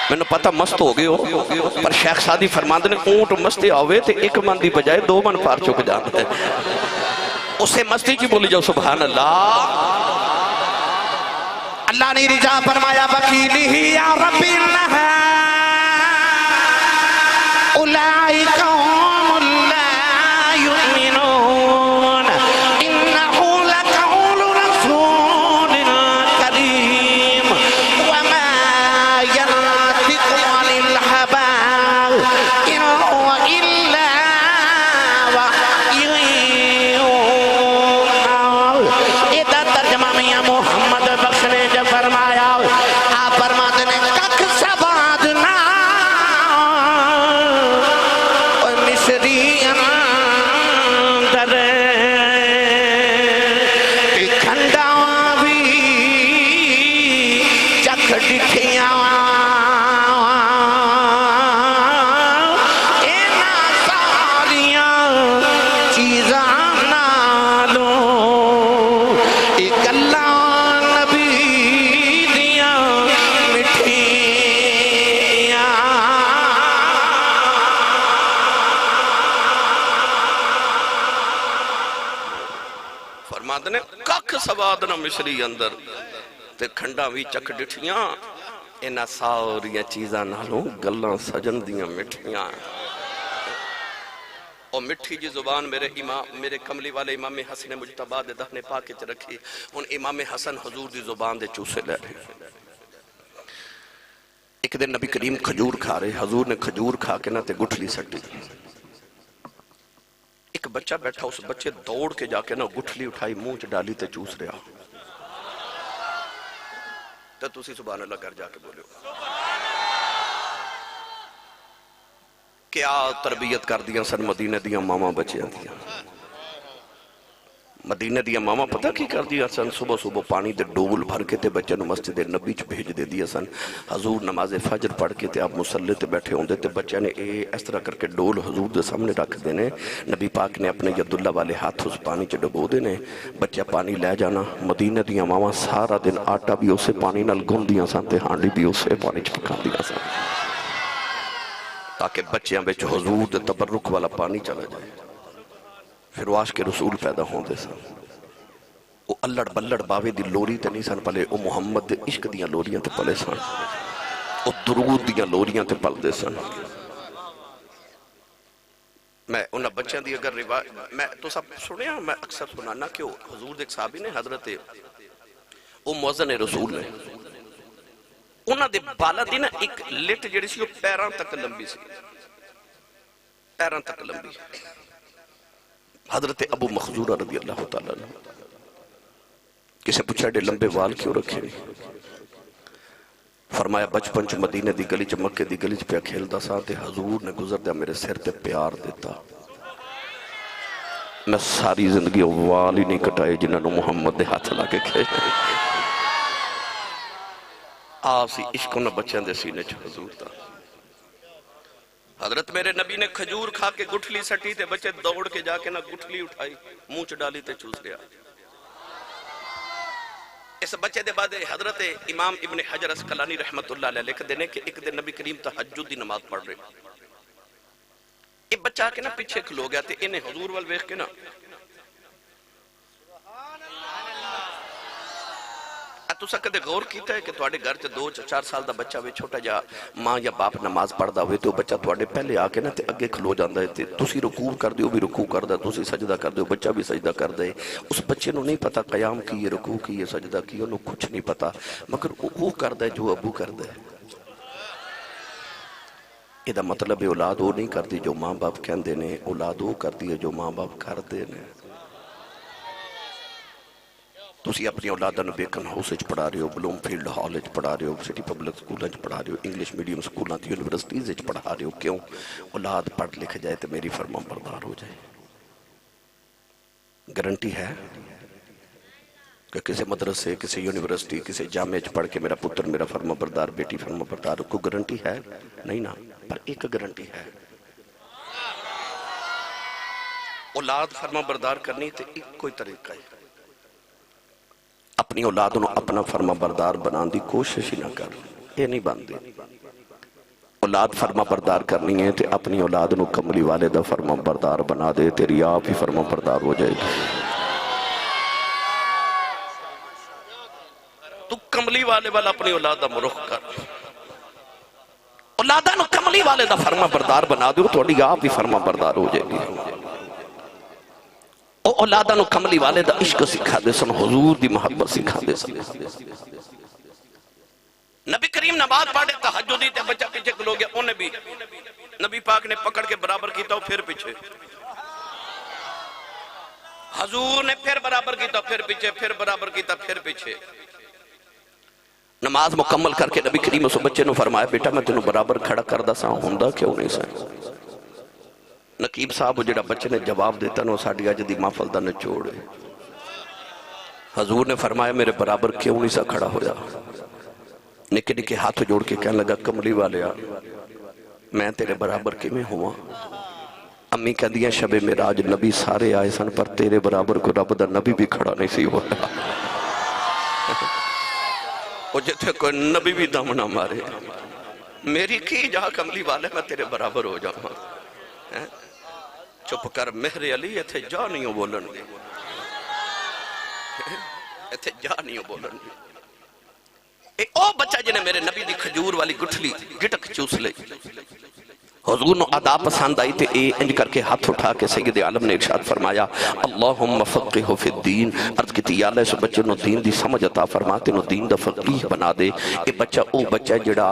میں نے پتہ مست ہو گئے ہو پر شیخ سادی فرماندے نے اونٹ مستی آوے تے ایک من دی بجائے دو من پار چک جاتا ہے اسے مستی کی بولی جاؤ سبحان اللہ اللہ نے رجا فرمایا وکیلی یا ربی اللہ اولائی قوم لا یؤمنون انہو لقول رسول کریم وما ينطق عن الهوى ان هو الا وحی یوحی یہ ترجمہ میاں محمد بخش نے جب فرمایا آپ فرماتے ہیں کک سواد نہ مصری اندر تے کھنڈا بھی چک ڈٹھیاں انہاں ساریاں چیزاں نالوں گلاں سجن دیاں مٹھیاں اور مٹھی جی زبان میرے کملی والے امام حسن مجتبی دے دہنے پاک چ رکھی ان امام حسن حضور دی زبان دے چوسے لے رہے ایک دن نبی کریم کھجور کھا رہے حضور نے کھجور کھا کے نہ تے گٹھلی سٹی ایک بچہ بیٹھا اس بچے دوڑ کے جا کے نہ گٹھلی اٹھائی منہ چ ڈالی تے چوس رہا تو تسی سبحان اللہ کر جا کے بولے کیا تربیت کر دیا سن مدینہ دیا ماما بچے دیا مدینہ دیا ماما پتہ کی کر دیا سن صبح صبح پانی دے ڈول بھر کے تے بچے نو مسجد نبی چ بھیج دے دیا سن حضور نماز فجر پڑھ کے تے آپ مصلی تے بیٹھے ہوندے تے بچے نے اس طرح کر کے ڈول حضور دے سامنے رکھ دینے نبی پاک نے اپنے یداللہ والے ہاتھ اس پانی چ ڈبو دینے بچہ پانی لے جانا مدینہ دیا ماما سارا دن آٹا بھی اسے پانی نال گن دیا سن تے ہانڈی بھی اسے پانی چ پکا دیا سن تاکہ بچیاں بیچ حضور دے تبرک والا پانی چلا جائے پھر واش کے رسول پیدا ہوں دے سن وہ اللڑ بلڑ باوے دی لوری تے نہیں سن پلے وہ محمد دے عشق دیاں لوریاں تے پلے سن وہ درود دیاں لوریاں تے پل دے سن میں انہاں بچیاں دی اگر روایت میں تو سب سنے ہیں میں اکثر سنانا کہ حضور دے ایک صحابی نے حضرت وہ مؤذن رسول نے انہاں دے بالا دی نا ایک لٹ جڑی سی وہ پیران تک لمبی سی پیران تک لمبی حضرت ابو مخزورہ رضی اللہ تعالیٰ عنہ کسے پوچھا ڈے لمبے وال کیوں رکھے فرمایا بچپن چ مدینہ دی گلی چ مکے دی گلی چ پیا کھیلدا سا تے حضور نے گزر دیا میرے سر تے پیار دیتا میں ساری زندگی وال ہی نہیں کٹائے جنہاں نو محمد دے ہاتھ لا کے کھیل آسی عشق نہ بچیاں دے سینے چ حضور دا حضرت میرے نبی نے کھجور کھا کے گٹھلی سٹی تے بچے دوڑ کے جا کے نہ گٹھلی اٹھائی منہ چ ڈالی تے چوس لیا اس بچے دے بعد حضرت امام ابن حجر اسقلانی رحمت اللہ علیہ لکھ دینے کہ ایک دن نبی کریم تہجد دی نماز پڑھ رہے ایک بچہ کے نا پیچھے کھلو گیا تے انہیں حضور والویخ کے نا تو سکتے غور کیتا ہے کہ تواڈے گھر چ 2-4 سال دا بچہ ہوئے چھوٹا جا ماں یا باپ نماز پڑھدا ہوئے تو بچہ تواڈے پہلے آ کے نا تے اگے کھلو جاندا ہے تے تسی رکوع کر دیو بھی رکوع کردا تسی سجدہ کر دیو بچہ بھی سجدہ کر دے اس بچے نو نہیں پتا قیام کی یہ رکوع کی یہ سجدہ کی انہوں کچھ نہیں پتا مگر وہ کردا ہے جو ابو کردا ہے یہ مطلب اولاد وہ نہیں کردی جو ماں باپ کہندے نے اولاد وہ کردی ہے جو ماں باپ کردے نے تسی اپنی اولادہ نو بیکن ہاؤس اچ پڑھا رہے ہو بلوم فیلڈ ہال اچ پڑھا رہے ہو سٹی پبلک سکول اچ پڑھا رہے ہو انگلش میڈیم سکولوں تے یونیورسٹیز اچ پڑھا رہے ہو کیوں اولاد پڑھ لکھ جائے تو میری فرما بردار ہو جائے گارنٹی ہے کہ کسی مدرسے کسی یونیورسٹی کسی جامعہ اچ پڑھ کے میرا پتر میرا فرما بردار بیٹی فرما بردار کو گارنٹی ہے نہیں نا پر ایک گارنٹی ہے اولاد فرما بردار کرنی تے ایک کوئی طریقہ ہے اپنی اولاد نو اپنا فرما بردار بنان دی کوشش ہی نہ کر یہ نہیں باندھی اولاد فرما بردار کرنی ہے تے اپنی اولاد نو کملی والے دا فرما بردار بنا دے تیری آپ ہی فرما بردار ہو جائے گی تو کملی والے والا اپنی اولاد دا مرخ کر اولادہ نو کملی والے دا فرما بردار بنا دے تو آپ ہی فرما بردار ہو جائے گی اولادہ نو کملی والے دا عشق سکھا دے سن حضور دی محبت سکھا دے سن نبی کریم نماز پڑھے تہجد دی تے بچہ پیچھے کھلو گیا انہیں بھی نبی پاک نے پکڑ کے برابر کیتا پھر پیچھے حضور نے پھر برابر کیتا پھر پیچھے پھر برابر کیتا پھر پیچھے نماز مکمل کر کے نبی کریم اس بچے نو فرمایا بیٹا میں تینوں برابر کھڑا کردہ سا ہوندہ کیوں نہیں سا نقیب صاحب جڑا بچے نے جواب دیتا نو ساڑی آج دی محفل دا نچوڑے حضور نے فرمایا میرے برابر کیوں نہیں سا کھڑا ہویا نکے نکے ہاتھ جوڑ کے کہنے لگا کملی والے میں تیرے برابر کی میں ہوا امی کہہ دیا شب معراج نبی سارے آئے سن پر تیرے برابر کو رب دا نبی بھی کھڑا نہیں سی ہوا وہ جتے کوئی نبی بھی دم نہ مارے میری کی جہاں کملی والے میں تیرے برابر ہو جاؤں چپ کر مہر علی تھے جا نہیں ہو بولن ایتھے جا نہیں بولن او بچہ جنہیں میرے نبی دی کھجور والی گٹھلی گٹک چوس لے حضور نو ادا پسند آئی تے اے انج کر کے ہاتھ اٹھا کے سید عالم نے ارشاد فرمایا اللہم فقہ فی الدین، عرض کی یا اللہ اس بچے نو دین دی سمجھ عطا فرما تے نو دین دا فقیہ بنا دے۔ اے بچہ او بچہ جڑا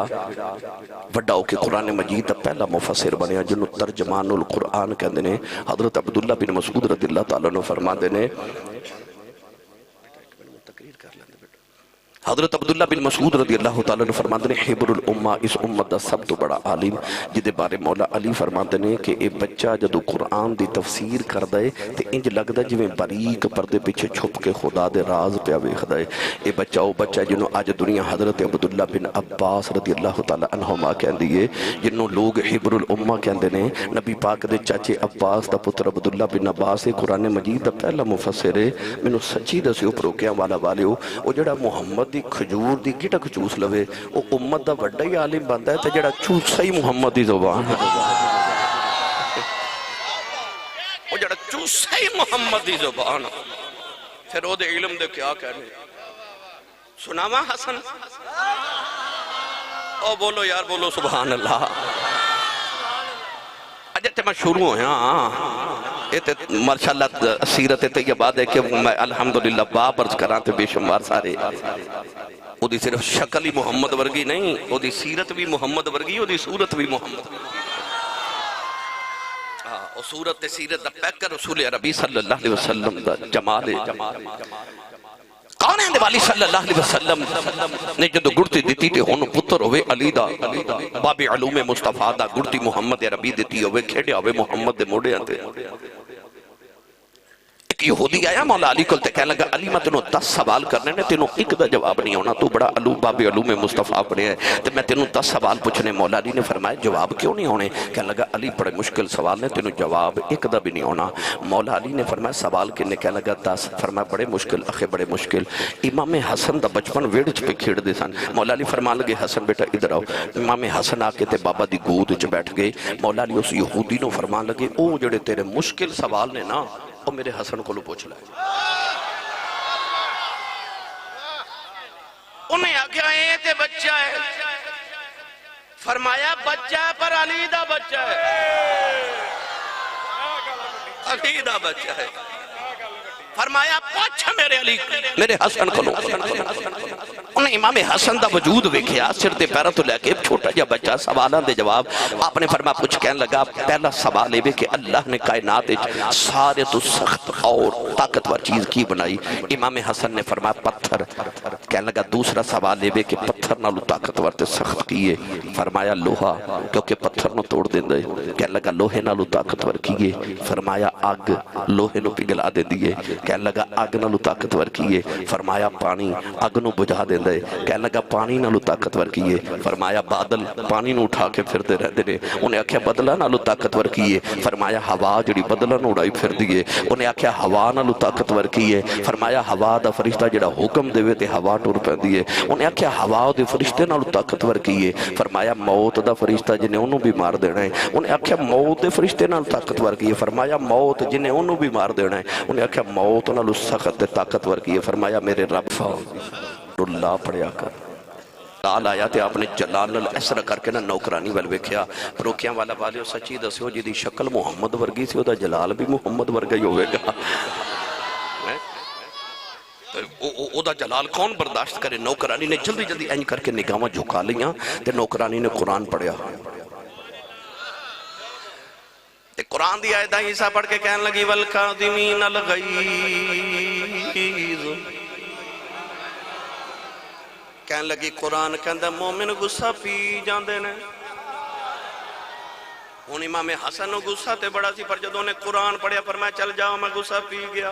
وڈا ہو کے قرآن مجید دا پہلا مفسر بنیا جنو ترجمان القرآن کہندے نے۔ حضرت عبداللہ بن مسعود رضی اللہ تعالیٰ عنہ فرما دے نے، حضرت عبداللہ بن مسعود رضی اللہ تعالیٰ نے فرماتے ہیں حبر الامہ، اس امت دا سب تو بڑا عالم جدے بارے مولا علی فرماتے ہیں کہ اے بچہ جدو قرآن دی تفسیر کر دے تے انج لگ دے جویں باریک پردے پیچھے چھپ کے خدا دے راز پہ ویکھ دے۔ اے بچہ او بچہ جنوں آج دنیا حضرت عبداللہ بن عباس رضی اللہ تعالیٰ عنہما کہندی ہے، جنوں لوگ حبر الامہ کہندے نے۔ نبی پاک دے چاچے عباس دا پتر عبداللہ بن عباس قرآن مجید دا پہلا مفسر ہے۔ مینوں سچی دسیو پروکیاں والا والیو، او جڑا محمد دی کھجور دی گٹک چوس لوے او امت دا وڈا ہی عالم بندا ہے تے جڑا چوسا ہی محمد دی زبان ہے، او جڑا چوسا ہی محمد دی زبان ہے، پھر او دے علم دے کیا کہنے۔ سناواں حسن، او بولو یار بولو سبحان اللہ۔ اجے تے میں شروع ہویا یہ تے ماشاءاللہ سیرت طیبہ دے کہ میں الحمدللہ باب عرض کراں تے بے شمار سارے او دی صرف شکل ہی محمد ورگی نہیں، او دی سیرت بھی محمد ورگی، او دی صورت بھی محمد ورگی۔ او صورت تے سیرت دا پیکر رسول عربی صلی اللہ علیہ وسلم دا جمال کون ہے والی صلی اللہ علیہ وسلم نے جدو گڑتی دیتی تے ہونو پتر ہوئے علی دا باب علوم مصطفیٰ دا گڑتی محمد عربی دیتی ہوئے کھیڑے ہوئے محمد دے موڑے آتے۔ ایک یہودی آیا مولا علی کل تے کہنے لگا علی میں تینوں 10 سوال کرنے نے، تینوں ایک دا جواب نہیں ہونا، تو بڑا باب علوم مصطفیٰ پڑھے ہے تے میں تینوں 10 سوال پوچھنے۔ مولا علی نے فرمایا جواب کیوں نہیں ہونے؟ کہنے لگا علی بڑے مشکل سوال نے، تینوں جواب ایک دا بھی نہیں ہونا۔ مولا علی نے فرمایا سوال کنے؟ کہنے لگا 10۔ فرمایا بڑے مشکل، اخے بڑے مشکل۔ امام حسن دا بچپن ویڑچ پہ کھیڑ دے سن۔ مولا علی فرمان لگے حسن بیٹا ادھر آؤ۔ امام حسن آکے تے بابا دی گود چ بیٹھ گئے۔ مولا علی اس یہودی نو فرمان لگے او جڑے تیرے مشکل سوال نے نا او میرے حسن کو لو پوچھ لائے۔ انہیں آگیا اے تے بچہ ہے، فرمایا بچہ پر علی دا بچہ ہے، علی دا بچہ ہے۔ فرمایا پوچھ میرے علی میرے حسن کو لو۔ انہیں امام حسن دا وجود ویکھیا، سر تے پیرہ تو لے کے چھوٹا جا بچہ سوالان دے جواب آپ نے فرمایا پوچھ۔ کہنے لگا پہلا سوال ہے کہ اللہ نے کائنات سارے تو سخت اور طاقتور چیز کی بنائی؟ امام حسن نے فرمایا پتھر۔ کہنے لگا دوسرا سوال ہے کہ پتھر نالو طاقتور تے سخت کیے؟ فرمایا لوہا، کیونکہ پتھر نو توڑ دیں دے۔ کہنے لگا لوہے نالو طاقتور کیے؟ فرمایا آگ، لوہے نو پگھلا دے دیے۔ کہنے لگا آگ نالو طاقتور کیے؟ فرمایا پانی، آگ نو بجھا دے دے۔ کہنے لگا پانی نالو طاقتور کیے؟ فرمایا بادل، پانی نو اٹھا کے پھر دے رہ دے۔ انہیں آکھیا بدلہ نالو طاقتور کیے؟ فرمایا ہوا جڑی بدلہ نو اڑائی پھر دیئے۔ انہیں آکھیا ہوا نالو طاقتور کیے؟ فرمایا ہوا دا فرشتہ جڑا حکم دے تے ہوا ٹور پہ دیئے۔ انہیں آکھیا ہوا دے فرشتے نالو طاقتور کیے؟ فرمایا موت دا فرشتہ جنہیں انہوں بھی مار دینا ہے۔ انہیں آکھیا موت دے فرشتے نالو طاقتور کیے؟ فرمایا موت جنہیں انہوں بھی مار دینا ہے۔ انہیں آکھیا موت نالو سخت طاقتور کیے؟ فرمایا میرے رب اللہ پڑھیا کر۔ لال آیا تے آپ نے جلال الاسر کر کے نا نوکرانی ویل ویکھیا۔ پروکیاں والا والے سچی دسیو جی دی شکل محمد ورگی سی، او دا جلال بھی محمد ورگا ہی ہوئے گا۔ او دا جلال کون برداشت کرے؟ نوکرانی نے جلدی جلدی اینج کر کے نگاہاں جھکا لیاں تے نوکرانی نے قرآن پڑھیا۔ تے قرآن دی آیت عیسیٰ پڑھ کے کہنے لگی والکاظمین الغیظ، کہنے لگی قرآن کہندہ مومن غصہ پی جاندے نے۔ ہون امام حسن نو غصہ تے بڑا سی، پر جدوں نے قرآن پڑھیا فرمایا چل جاؤ میں غصہ پی گیا۔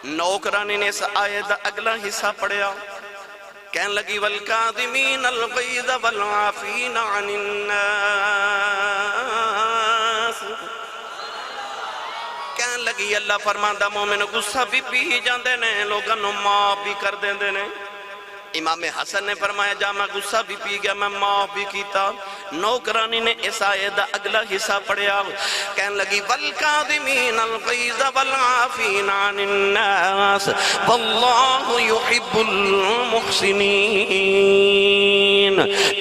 نوکرانی نے اس آیت اگلا حصہ پڑھیا، کہنے لگی والکاظمین الغیظ والعافین عن الناس، کہنے لگی اللہ فرماندہ مومن غصہ بھی پی جاندے نے، لوگاں نو معاف بھی کر دیندے نے۔ امام حسن نے فرمایا جا میں غصہ بھی پی گیا، میں معاف بھی کیتا۔ نوکرانی نے اس آیت دا اگلا حصہ پڑھیا، کہنے لگی والکاظمین الغیظ والعافین عن الناس واللہ یحب المحسنین۔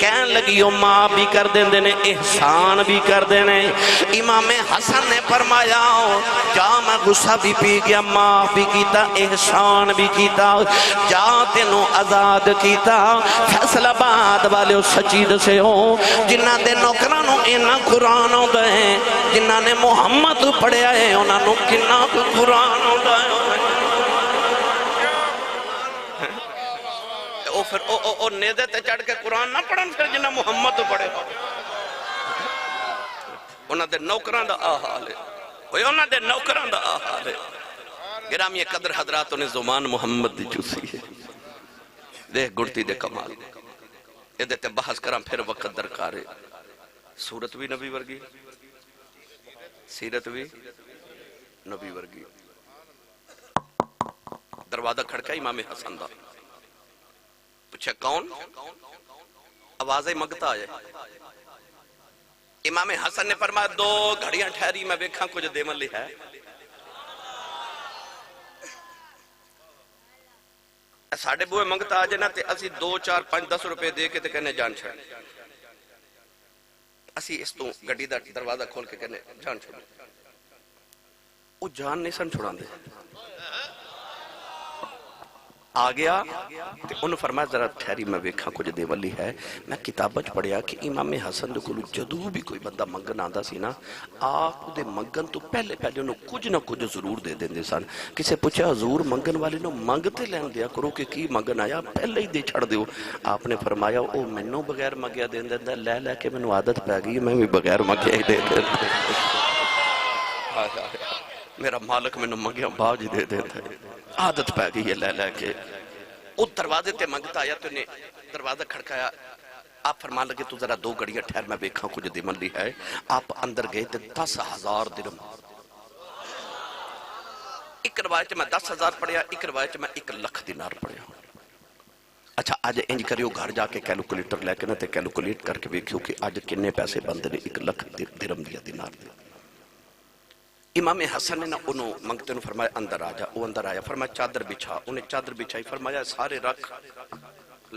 کہنے لگی وہ معاف بھی کر دیندے نے، احسان بھی کر دینے۔ امام حسن نے فرمایا جا میں غصہ بھی پی گیا، معاف بھی کیتا، احسان بھی کیتا، جا تینوں آزاد کیتا۔ فیصل آباد والے سچی دسے ہو جنہ دے نوکرانوں اینا قرآن ہوتا ہے، جنہ نے محمد پڑھیا ہے انہاں نو کنا قرآن ہوتا ہے۔ پھر او نیدے تے چڑھ کے قرآن نہ پڑھن، پھر جنہ محمد پڑھے انہاں دے نوکران دا آحال ہے، انہاں دے نوکران دا آحال ہے۔ گرامی قدر حضراتوں نے زمان محمد دی چوسی ہے، دیکھ گڑتی دے کمال یہ دیتے بحث کرام پھر وقت درکار ہے۔ صورت بھی نبی ورگی، سیرت بھی نبی ورگی۔ دروازہ کھڑکا امام حسن دا، پوچھا کون؟ آوازیں مگتا آئے۔ امام حسن نے فرمایا 2 گھڑیاں ٹھہری میں بیکھاں کچھ دیمن لی ہے۔ ساڑھے بوئے منگتا آجے نا تے اسی 2 4 5 10 روپے دے کے تے کہنے جان چھڑ، اسی اس تو گڑی دا دروازہ کھول کے کہنے جان چھوڑ، وہ جان نہیں سن چھوڑان دے۔ آگیا تے انہوں فرمایا ذرا ٹھہری میں ویکھاں کچھ دے والی ہے۔ میں کتابت پڑھیا کہ امام حسن دے کلو جدو بھی کوئی بندہ منگن آندا سی نا، آپ دے منگن تو پہلے انہوں کچھ نہ کچھ ضرور دے دیندے سن۔ کسے پوچھا حضور منگن والے نو منگتے لین دیا کرو کہ کی منگن آیا، پہلے ہی دے چھڑ دیو۔ آپ نے فرمایا او منوں بغیر منگیا دین دیندہ، لے لے کے منوں عادت پہ گئی، میں بھی بغیر منگیا ہی دے دیندہ۔ میرا مالک منوں منگیا باج ہی دے دیندہ، عادت پہ گئی ہے لے لے کے۔ وہ دروازے تے منگتا آیا تو نے دروازہ کھڑکایا، آپ فرمان لگے تو ذرا 2 گھڑیاں ٹھہر میں بیکھاں کچھ دیمن لی ہے۔ آپ اندر گئے تے 10,000 درہم، ایک روایت میں 10,000 پڑھیا، ایک روایت میں 1,00,000 دینار پڑھیا۔ اچھا آج انج کریو گھر جا کے کیلکولیٹر لے کے نا تے کیلکولیٹ کر کے بیکھیو کہ آج کنے پیسے بندے نے 1,00,000 درہم دیا، دینار دیا۔ امام حسن نے نا انہوں منگتے انہوں فرمایا اندر آجا، وہ اندر آیا، فرمایا چادر بچھا، انہیں چادر بچھائی، فرمایا سارے رکھ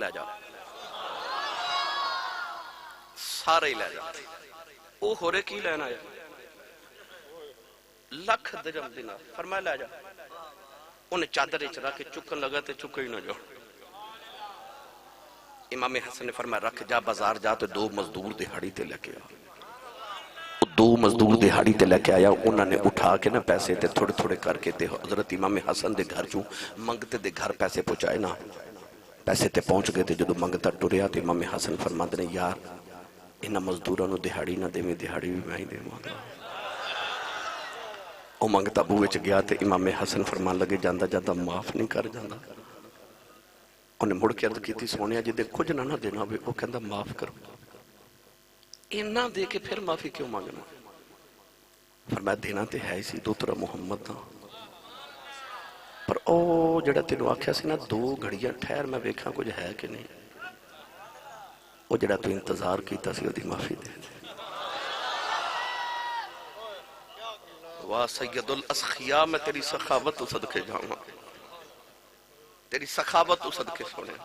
لے جا، سارے لے جا۔ وہ ہو رہے کی لینا ہے 1,00,000 درہم دینار، فرمایا لے جا۔ انہیں چادر اچھا کے چکن لگا تے چکے ہی نہ جاؤ۔ امام حسن نے فرمایا رکھ جا، بازار جا تو 2 مزدور دہاڑی تے لے کے آ۔ 2 مزدور دہاڑی تے لے کے آیا، انہوں نے اٹھا کے نا پیسے تے تھوڑے تھوڑے کر کے تے حضرت امام حسن دے گھر چوں منگتے دے گھر پیسے پہنچائے نا، پیسے تے پہنچ گئے تے جدو منگتا ٹوریا تے امام حسن فرماتے نے یار انہاں مزدوراں نو دہاڑی نہ دے میں دہاڑی بھی میں ہی دے مانگا۔ او منگتا بوئے چ گیا تے امام حسن فرمان لگے جاندہ جاندہ معاف نہیں کر جاندہ۔ انہیں مڑ کے عرض کی تھی سونیا جی دے کچھ نہ دینا ہوئے، وہ کہندہ معاف کرو، انہاں دے کے پھر معافی کیوں مانگنا؟ فرمایا دینا تے ہے اسی 2 طرح محمد دا، پر او جڑا تینوں آکھیا سی نا 2 گھڑیاں ٹھہر میں بیکھاں کچھ ہے کہ نہیں، وہ جڑا تو انتظار کیتا سی دی معافی دے دے۔ واہ سید الاسخیاء میں تیری سخاوت تو صدقے جاؤں، تیری سخاوت تو صدقے سونے۔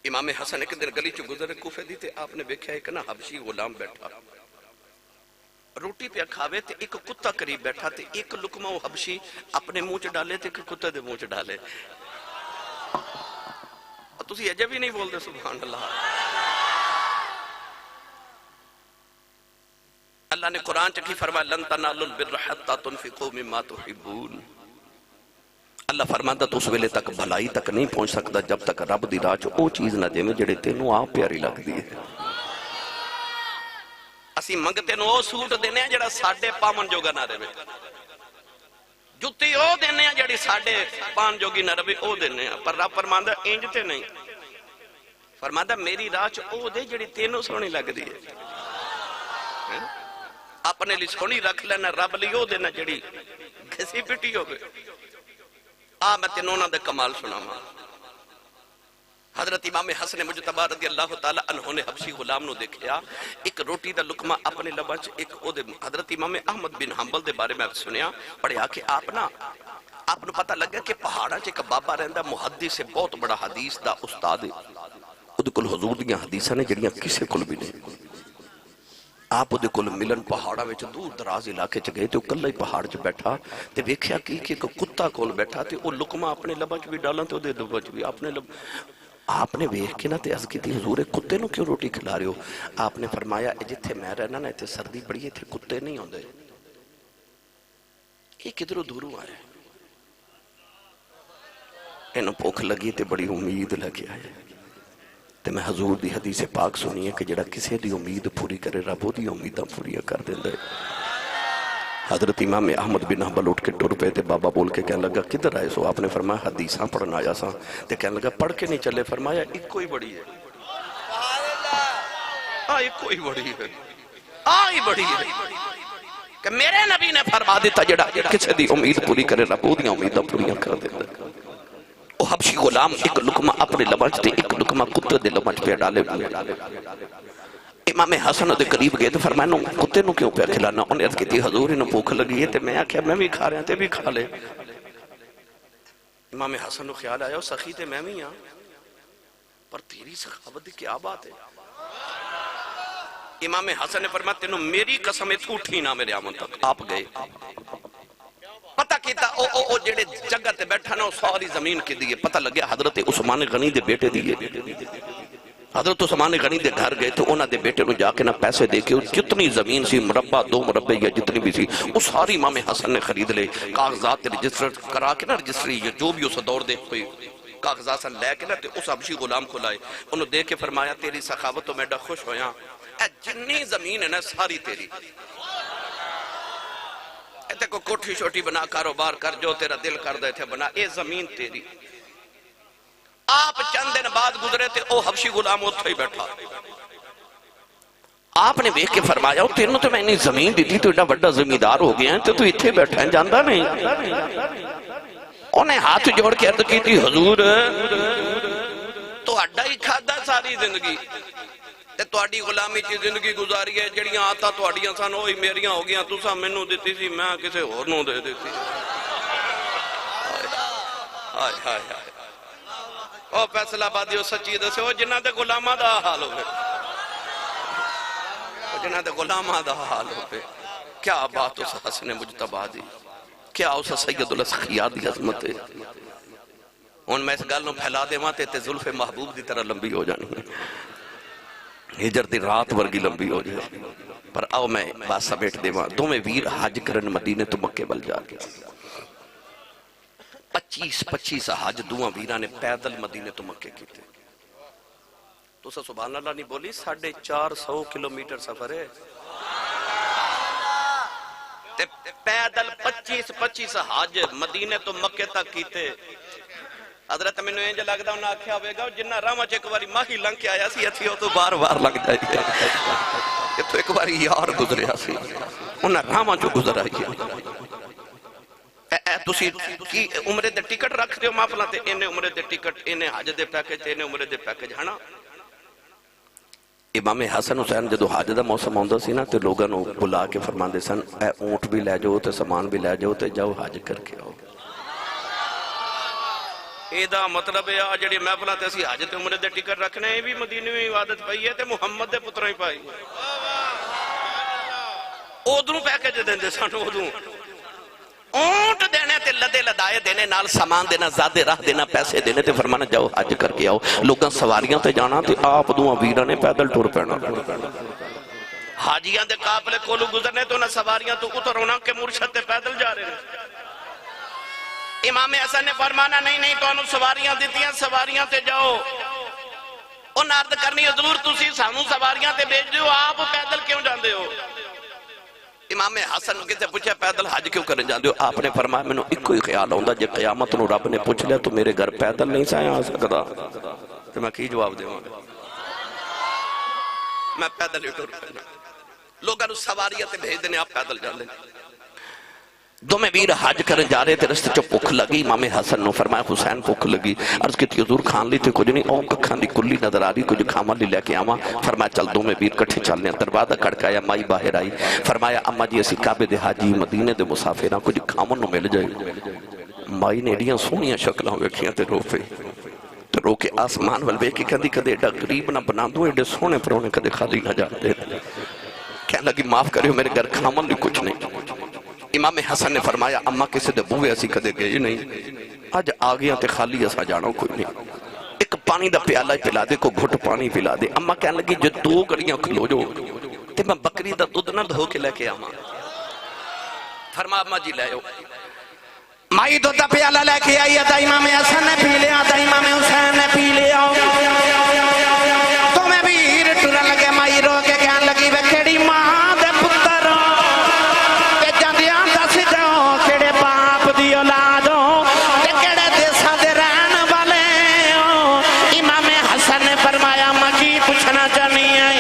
امام حسن ایک دن گلی چو گزرے کوفے دی تے آپ نے بیکھا ایک نا حبشی غلام بیٹھا، روٹی پہ کھاوے تے ایک کتا قریب بیٹھا تے ایک لکمہ وہ حبشی اپنے منہ چ ڈالے تے ایک کتے دے منہ چ ڈالے۔ تسی عجب ہی نہیں بول دے سبحان اللہ۔ اللہ نے قرآن چکی فرمایا لن تنالوا البر حتى تنفقوا مما تحبون۔ اللہ فرماتا تو اس ویلے تک بھلائی تک نہیں پہنچ سکتا جب تک رب دی راہ چ او چیز نہ دے میں جڑے تینوں آپ پیاری لگ دی ہے۔ اسی منگتے نو او سوٹ دینے ہیں جڑا ساڑھے پامن جوگا نہ رہے، جتی او دینے ہیں جڑی ساڑھے پان جوگی نہ رہے او دینے ہیں، پر رب فرماندہ انجتے نہیں، فرماندہ میری راہ چ او دے جڑی تینوں سونی لگ دی ہے۔ اپنے لی سونی رکھ لینا، رب لی او دینا جڑی گھسی پٹی ہو گئے۔ میں تینوں نہ دے کمال سنا ماں۔ حضرت امام حسن مجتبی رضی اللہ تعالی عنہ نے حبشی غلام نو دیکھیا ایک روٹی دا لقمہ اپنے لباں چ ایک او دے حضرت امام احمد بن حنبل دے بارے میں سنیا پڑھیا کہ آپ نو پتہ لگا کہ پہاڑاں چ ایک بابا رہندا محدث ہے بہت بڑا حدیث دا استاد ہے اودے کول حضور دیاں حدیثاں نے جڑیاں کسے کول بھی نہیں آپ اودے کول ملن پہاڑاں وچ دور دراز علاقے چ گئے تے کلا ہی پہاڑ چ بیٹھا تے ویکھیا کہ ایک کتا کول بیٹھا تے او لقمہ اپنے لباں چ بھی ڈالاں تے اودے لباں چ بھی اپنے آپ نے ویکھ کے نا تے عرض کی حضور کتے نو کیوں روٹی کھلا رہے ہو آپ نے فرمایا جتھے میں رہنا نا تے سردی بڑی ہے تے کتے نہیں ہوندے یہ کدھروں دوروں آئے انہوں بھوک لگی تے بڑی امید لگی آئے تے میں حضور دی حدیث پاک سنی ہے کہ جڑا کسے دی امید پوری کرے رب وہ دی امیداں پوریاں کر دیندے حضرت امام احمد بن حنبل اٹھ کے ٹر پہ تے بابا بول کے کہنے لگا کدھر آئے سو آپ نے فرمایا حدیثاں پڑھنا آیا سا تے کہنے لگا پڑھ کے نہیں چلے فرمایا ایک کوئی بڑی ہے ایک کوئی بڑی ہے ہی بڑی ہے کہ میرے نبی نے فرما دیتا جڑا کسے دی امید پوری کرے رب وہ دی امیداں پوریاں کر دیتا وہ حبشی غلام ایک لقمہ اپنے لباں تے ایک لقمہ کتے دے لباں پہ ڈالے امام حسن دے قریب گئے تو فرمایا نو کتے نو کیوں پہ کھلانا انہیں عرض کی تھی حضور انہوں بھوک لگی ہے تو میں آکھیا میں بھی کھا رہے ہیں تے بھی کھا لے امام حسن نو خیال آیا سخی تے میں بھی ہاں پر تیری سخاوت دی کیا بات ہے امام حسن نے فرمایا تینوں میری قسم اٹھی نہ میرے آمن تک آپ گئے پتہ کیتا او جڑے جگہ تے بیٹھا نا ساری زمین کے دیئے پتہ لگیا حضرت عثمان غنی دے بیٹے دیئے حضرت عثمان غنی دے گھر گئے تو انہاں دے بیٹے نو جا کے نا پیسے دے کے جتنی زمین سی مربع 2 مربع یا جتنی بھی سی وہ ساری امام حسن نے خرید لے کاغذات رجسٹر کرا کے نا رجسٹری جو بھی اس دور دے کوئی کاغذات سے لے کے نا تے اس حبشی غلام کو لائے انہوں دے کے فرمایا تیری سخاوت تو میں ڈا خوش ہویا اے جنی زمین ہے نا ساری تیری اے کو کوٹھی شوٹی بنا کاروبار کر جو تیرا دل کر دے تھے بنا اے زمین تیری آپ چند دن بعد گزرے تھے او حبشی غلام اتھا ہی بیٹھا آپ نے بیک کے فرمایا تینوں تو میں نے زمین دی تھی تو ایڈا بڑا زمیندار ہو گیا ہے تو اتھے بیٹھا ہے جاندہ نہیں انہیں ہاتھ جوڑ کے عرض کی تھی حضور تو اڈا ہی کھادا ساری زندگی تو اڈی غلامی چی زندگی گزاری ہے جڑیاں آتا تو اڈیاں سان ہوئی میریاں ہو گیا تو سا منو دیتی سی میں کسے اور نو دے دیتی آئے آئے آئے او فیصلہ بادی او سچی دے سے او جنہ دے غلامہ دا حال ہو جنہ دے غلامہ دا حال ہو کیا بات اس حسن مجتبی دی کیا اس سید الاسخیار دی عظمت ہے ان میں اس گالنوں پھیلا دے ماں تے ظلف محبوب دی طرح لمبی ہو جانی ہے ہجر دی رات ورگی لمبی ہو جائے پر آؤ میں بات سمیٹ دے ماں دو میں ویر حج کرن مدینے تو مکے بل جا گیا 25 حج دوہاں ویرہ نے پیدل مدینے تو مکے کی تھے تو سا سبحان اللہ نہیں بولی 450 کلومیٹر سفر ہے پیدل 25 حج مدینے تو مکے تک کی تھے حضرت میں نے انجا لگتا انہا آکھیا ہوئے گا جنہ راما چے ایک باری ماہی لنگ کے آیا سی اتھی ہو تو بار بار لگ جائے یہ تو ایک باری یار گزریا سی انہا راما جو گزر آئی تسی کی عمرے دے ٹکٹ رکھ دیو مافلا تے انہیں عمرے دے ٹکٹ انہیں حج دے پیکج تے انہیں عمرے دے پیکج ہے نا امام حسن حسین جدو حج دا موسم آندا سی نا تے لوگاں نو بلا کے فرمان دے سن اے اونٹ بھی لے جاؤ تے سامان بھی لے جاؤ تے جاؤ حج کر کے آؤ ایدہ مطلب ہے جڑی محفلہ تے اسی حج تے عمرے دے ٹکٹ رکھنے ہیں بھی مدینے میں عبادت پائی ہے تے محمد دے پترہ ہی پائی اودروں پیکج دیں سن اودروں اونٹ دینے تے لدے لدائے دینے نال سامان دینا زیادہ راہ دینا پیسے دینے تے فرمانا جاؤ حج کر کے آؤ لوگاں سواریاں تے جانا تے آپ دوہاں ویرہ نے پیدل ٹور پینا حاجیاں دے قافلے کولو گزرنے تو نہ سواریاں تو اتر ہونا کہ مرشد تے پیدل جا رہے ہیں امام حسن نے فرمانا نہیں تو انہوں سواریاں دیتیاں سواریاں تے جاؤ ان عرض کرنی حضور تسی سانو سواریاں تے بیچ دیو آپ پیدل کیوں جان دے ہو امام حسن کسے پوچھے پیدل حج کیوں کرنے جان دے ہو آپ نے فرمایا میں نے ایک کوئی خیال ہوندہ جے قیامت نو رب نے پوچھ لیا تو میرے گھر پیدل نہیں سائیں آ سکتا تو میں کی جواب دے ہوں میں پیدل ہی ٹور پینا لوگاں نو سواریاں تے بھیج دینے آپ پیدل جان دے دومیں ویر حج کرن جا رہے تھے، رستے چو بھوک لگی، امام حسن نے فرمایا حسین بھوک لگی، عرض کی تھی حضور کھان لی تھے کچھ نہیں، او ککھاں دی کلی نظر آ رہی، کچھ کھاما لی لے کے آما، فرمایا چل دومیں ویر کٹھے چلنے، دروازہ کھڑکایا، مائی باہر آئی، فرمایا اما جی اسی کعبے دے حاجی مدینے دے مسافراں کچھ کھامن نو مل جائے۔ مائی نے ایڈیاں سونیاں شکلاں ویکھیاں تے رو پئی، تے رو کے آسمان ول ویکھ کے کہندی کدے ایڈا غریب نہ بنا دو، ایڈے سونے پرونے کدے خالی نہ جاتے۔ کہنے لگی معاف کریو میرے گھر کھامن لی کچھ نہیں۔ امام حسن نے فرمایا اما کسے دے بوئے اسی کدے گئے نہیں، آج آگیا تے خالی ایسا جانو کوئی نہیں، ایک پانی دا پیالہ پلا دے، کو گھٹ پانی پلا دے۔ اما کہنے لگی جو 2 گھڑیاں کھلو جو تے میں بکری دا دودھ نہ دھو کے لے کے آما۔ فرما اما جی لے ہو، مائی دودھ دا پیالہ لے کے آئی، آدھا امام حسن نے پی لیا، آدھا امام حسین نے پی لیا، تو میں ویر ٹرن لگے، مائی رو کے کہنے لگی وے کیڑی ماں دے پتر تے جاندیاں دس جاؤ کیڑے باپ دی اولاد ہو تے کیڑے دیساں دے رہن والے ہو۔ امام حسن نے فرمایا ماں کی پوچھنا چاہنی ہے،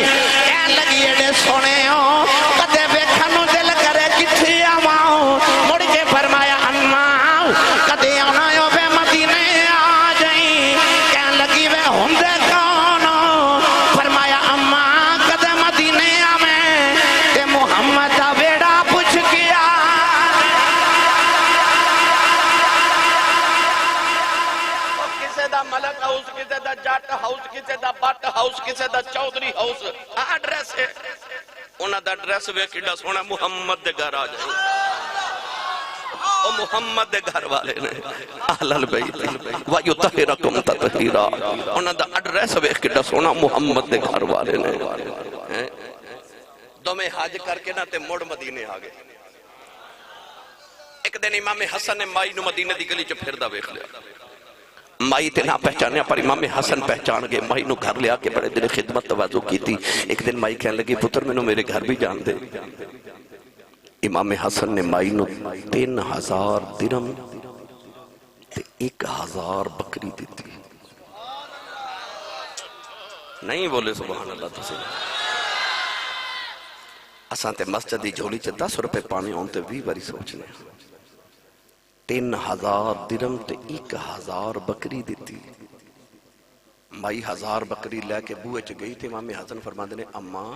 کہنے لگی ایڈے سونے ہو کدے ویکھن نوں دل کرے کتھے آواں، مڑ کے فرمایا اما کدے آنا ہو بے مدینے آ جائیں، کہنے لگی وے ہوندے کون ہو، فرمایا اما کدے مدینے آویں تے محمد دا ویڑا پوچھ کے آ۔ کسے دا ملک ہاؤس، کسے دا جٹ ہاؤس، کسے دا بٹ ہاؤس، کسے دا چودھری ہاؤس، ایڈریس ہے انہاں دا ایڈریس ویکھ کیڑا سونا محمد دے گھر آ جائے، او محمد دے گھر والے نے اہل البیت وَيُطَهِّرَكُمْ تَطْهِيرًا، انہاں دا ایڈریس ویکھ کیڑا سونا محمد دے گھر والے نے۔ دومیں حج کر کے نہ تے مڑ مدینے آ گئے۔ ایک دن امام حسن نے مائی نو مدینے دی گلی چ پھردا ویکھ لیا، مائی تے نہ پہچانے پر امام حسن پہچان گئے، مائی نو گھر لیا کے بڑے دل خدمت توازو کی تھی۔ ایک دن مائی کہنے لگی پتر میں نو میرے گھر بھی جان دے۔ امام حسن نے مائی نو 3000 درہم تے 1000 بکری دیتی، نہیں بولے سبحان اللہ تسی، اساں تے مسجد دی جھولی چ 10 روپے پانے ہون تے 20 باری سوچنے، 3000 درہم تے 1000 بکری دیتی۔ مائی 1000 بکری لے کے بوئے چ گئی تے امام حسن فرماندے نے اما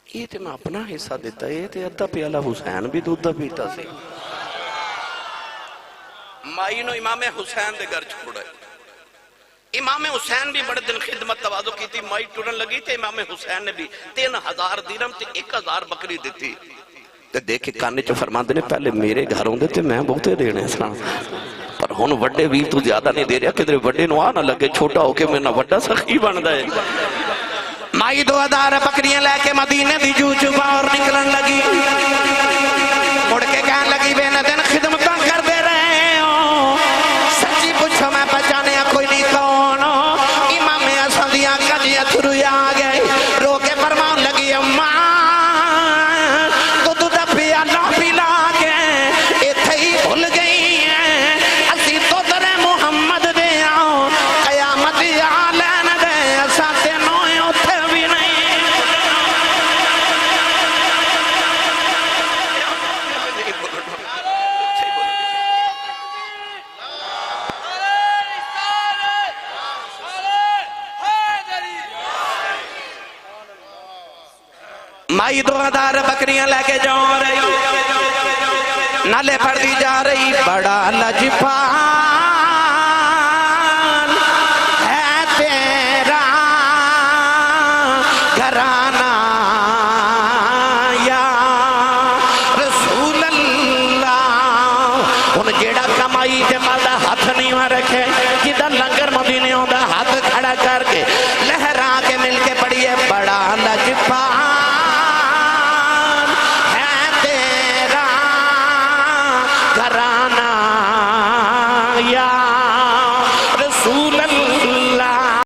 یہ تے میں اپنا حصہ دیتا ہے، تے ادھا پیالہ حسین بھی دودھ دا پیتا سی۔ مائی نو امام حسین دے گھر چھوڑا ہے، امام حسین بھی بڑے دن خدمت توازو کی تھی، مائی ٹرن لگی تے امام حسین نے بھی 3000 درہم تے 1000 بکری دیتی۔ تے دیکھ کے کانے چو فرماندے نے پہلے میرے گھر ہوندے تے میں بہتے دینے سا، پر ہن وڈے ویر تو زیادہ نہیں دے رہا، کدھر وڈے نو آ نہ لگے چھوٹا ہو کے میں نہ وڈا سخی بن دے۔ مائی 2000 بکریاں لے کے مدینے دی جو چبا اور نکلن لگی، مڑ کے کہنے لگی بے نہ دن خدمتاں کر دے رہے ہو، سچی پوچھو میں پہچانے کوئی نہیں کون ہو۔ امام حسن دیاں کجیاں تھرو آ گئے، رو کے فرمان لگی اماں تو دا پیالہ پلا کے ایتھے ہی بھول گئی ہیں، اسی تو درے محمد دے آؤ قیامت آ لین دے، اساں تے نوئے اتھے بھی نہیں۔ مائی 2000 بکریاں لے کے جا رہی، نالے پڑ دی جا رہی، بڑا لجپال ہے تیرا گھرانہ یا رسول اللہ، ان جیڑا کمائی تے مال دا ہاتھ نہیں رکھے، جدہ لنگ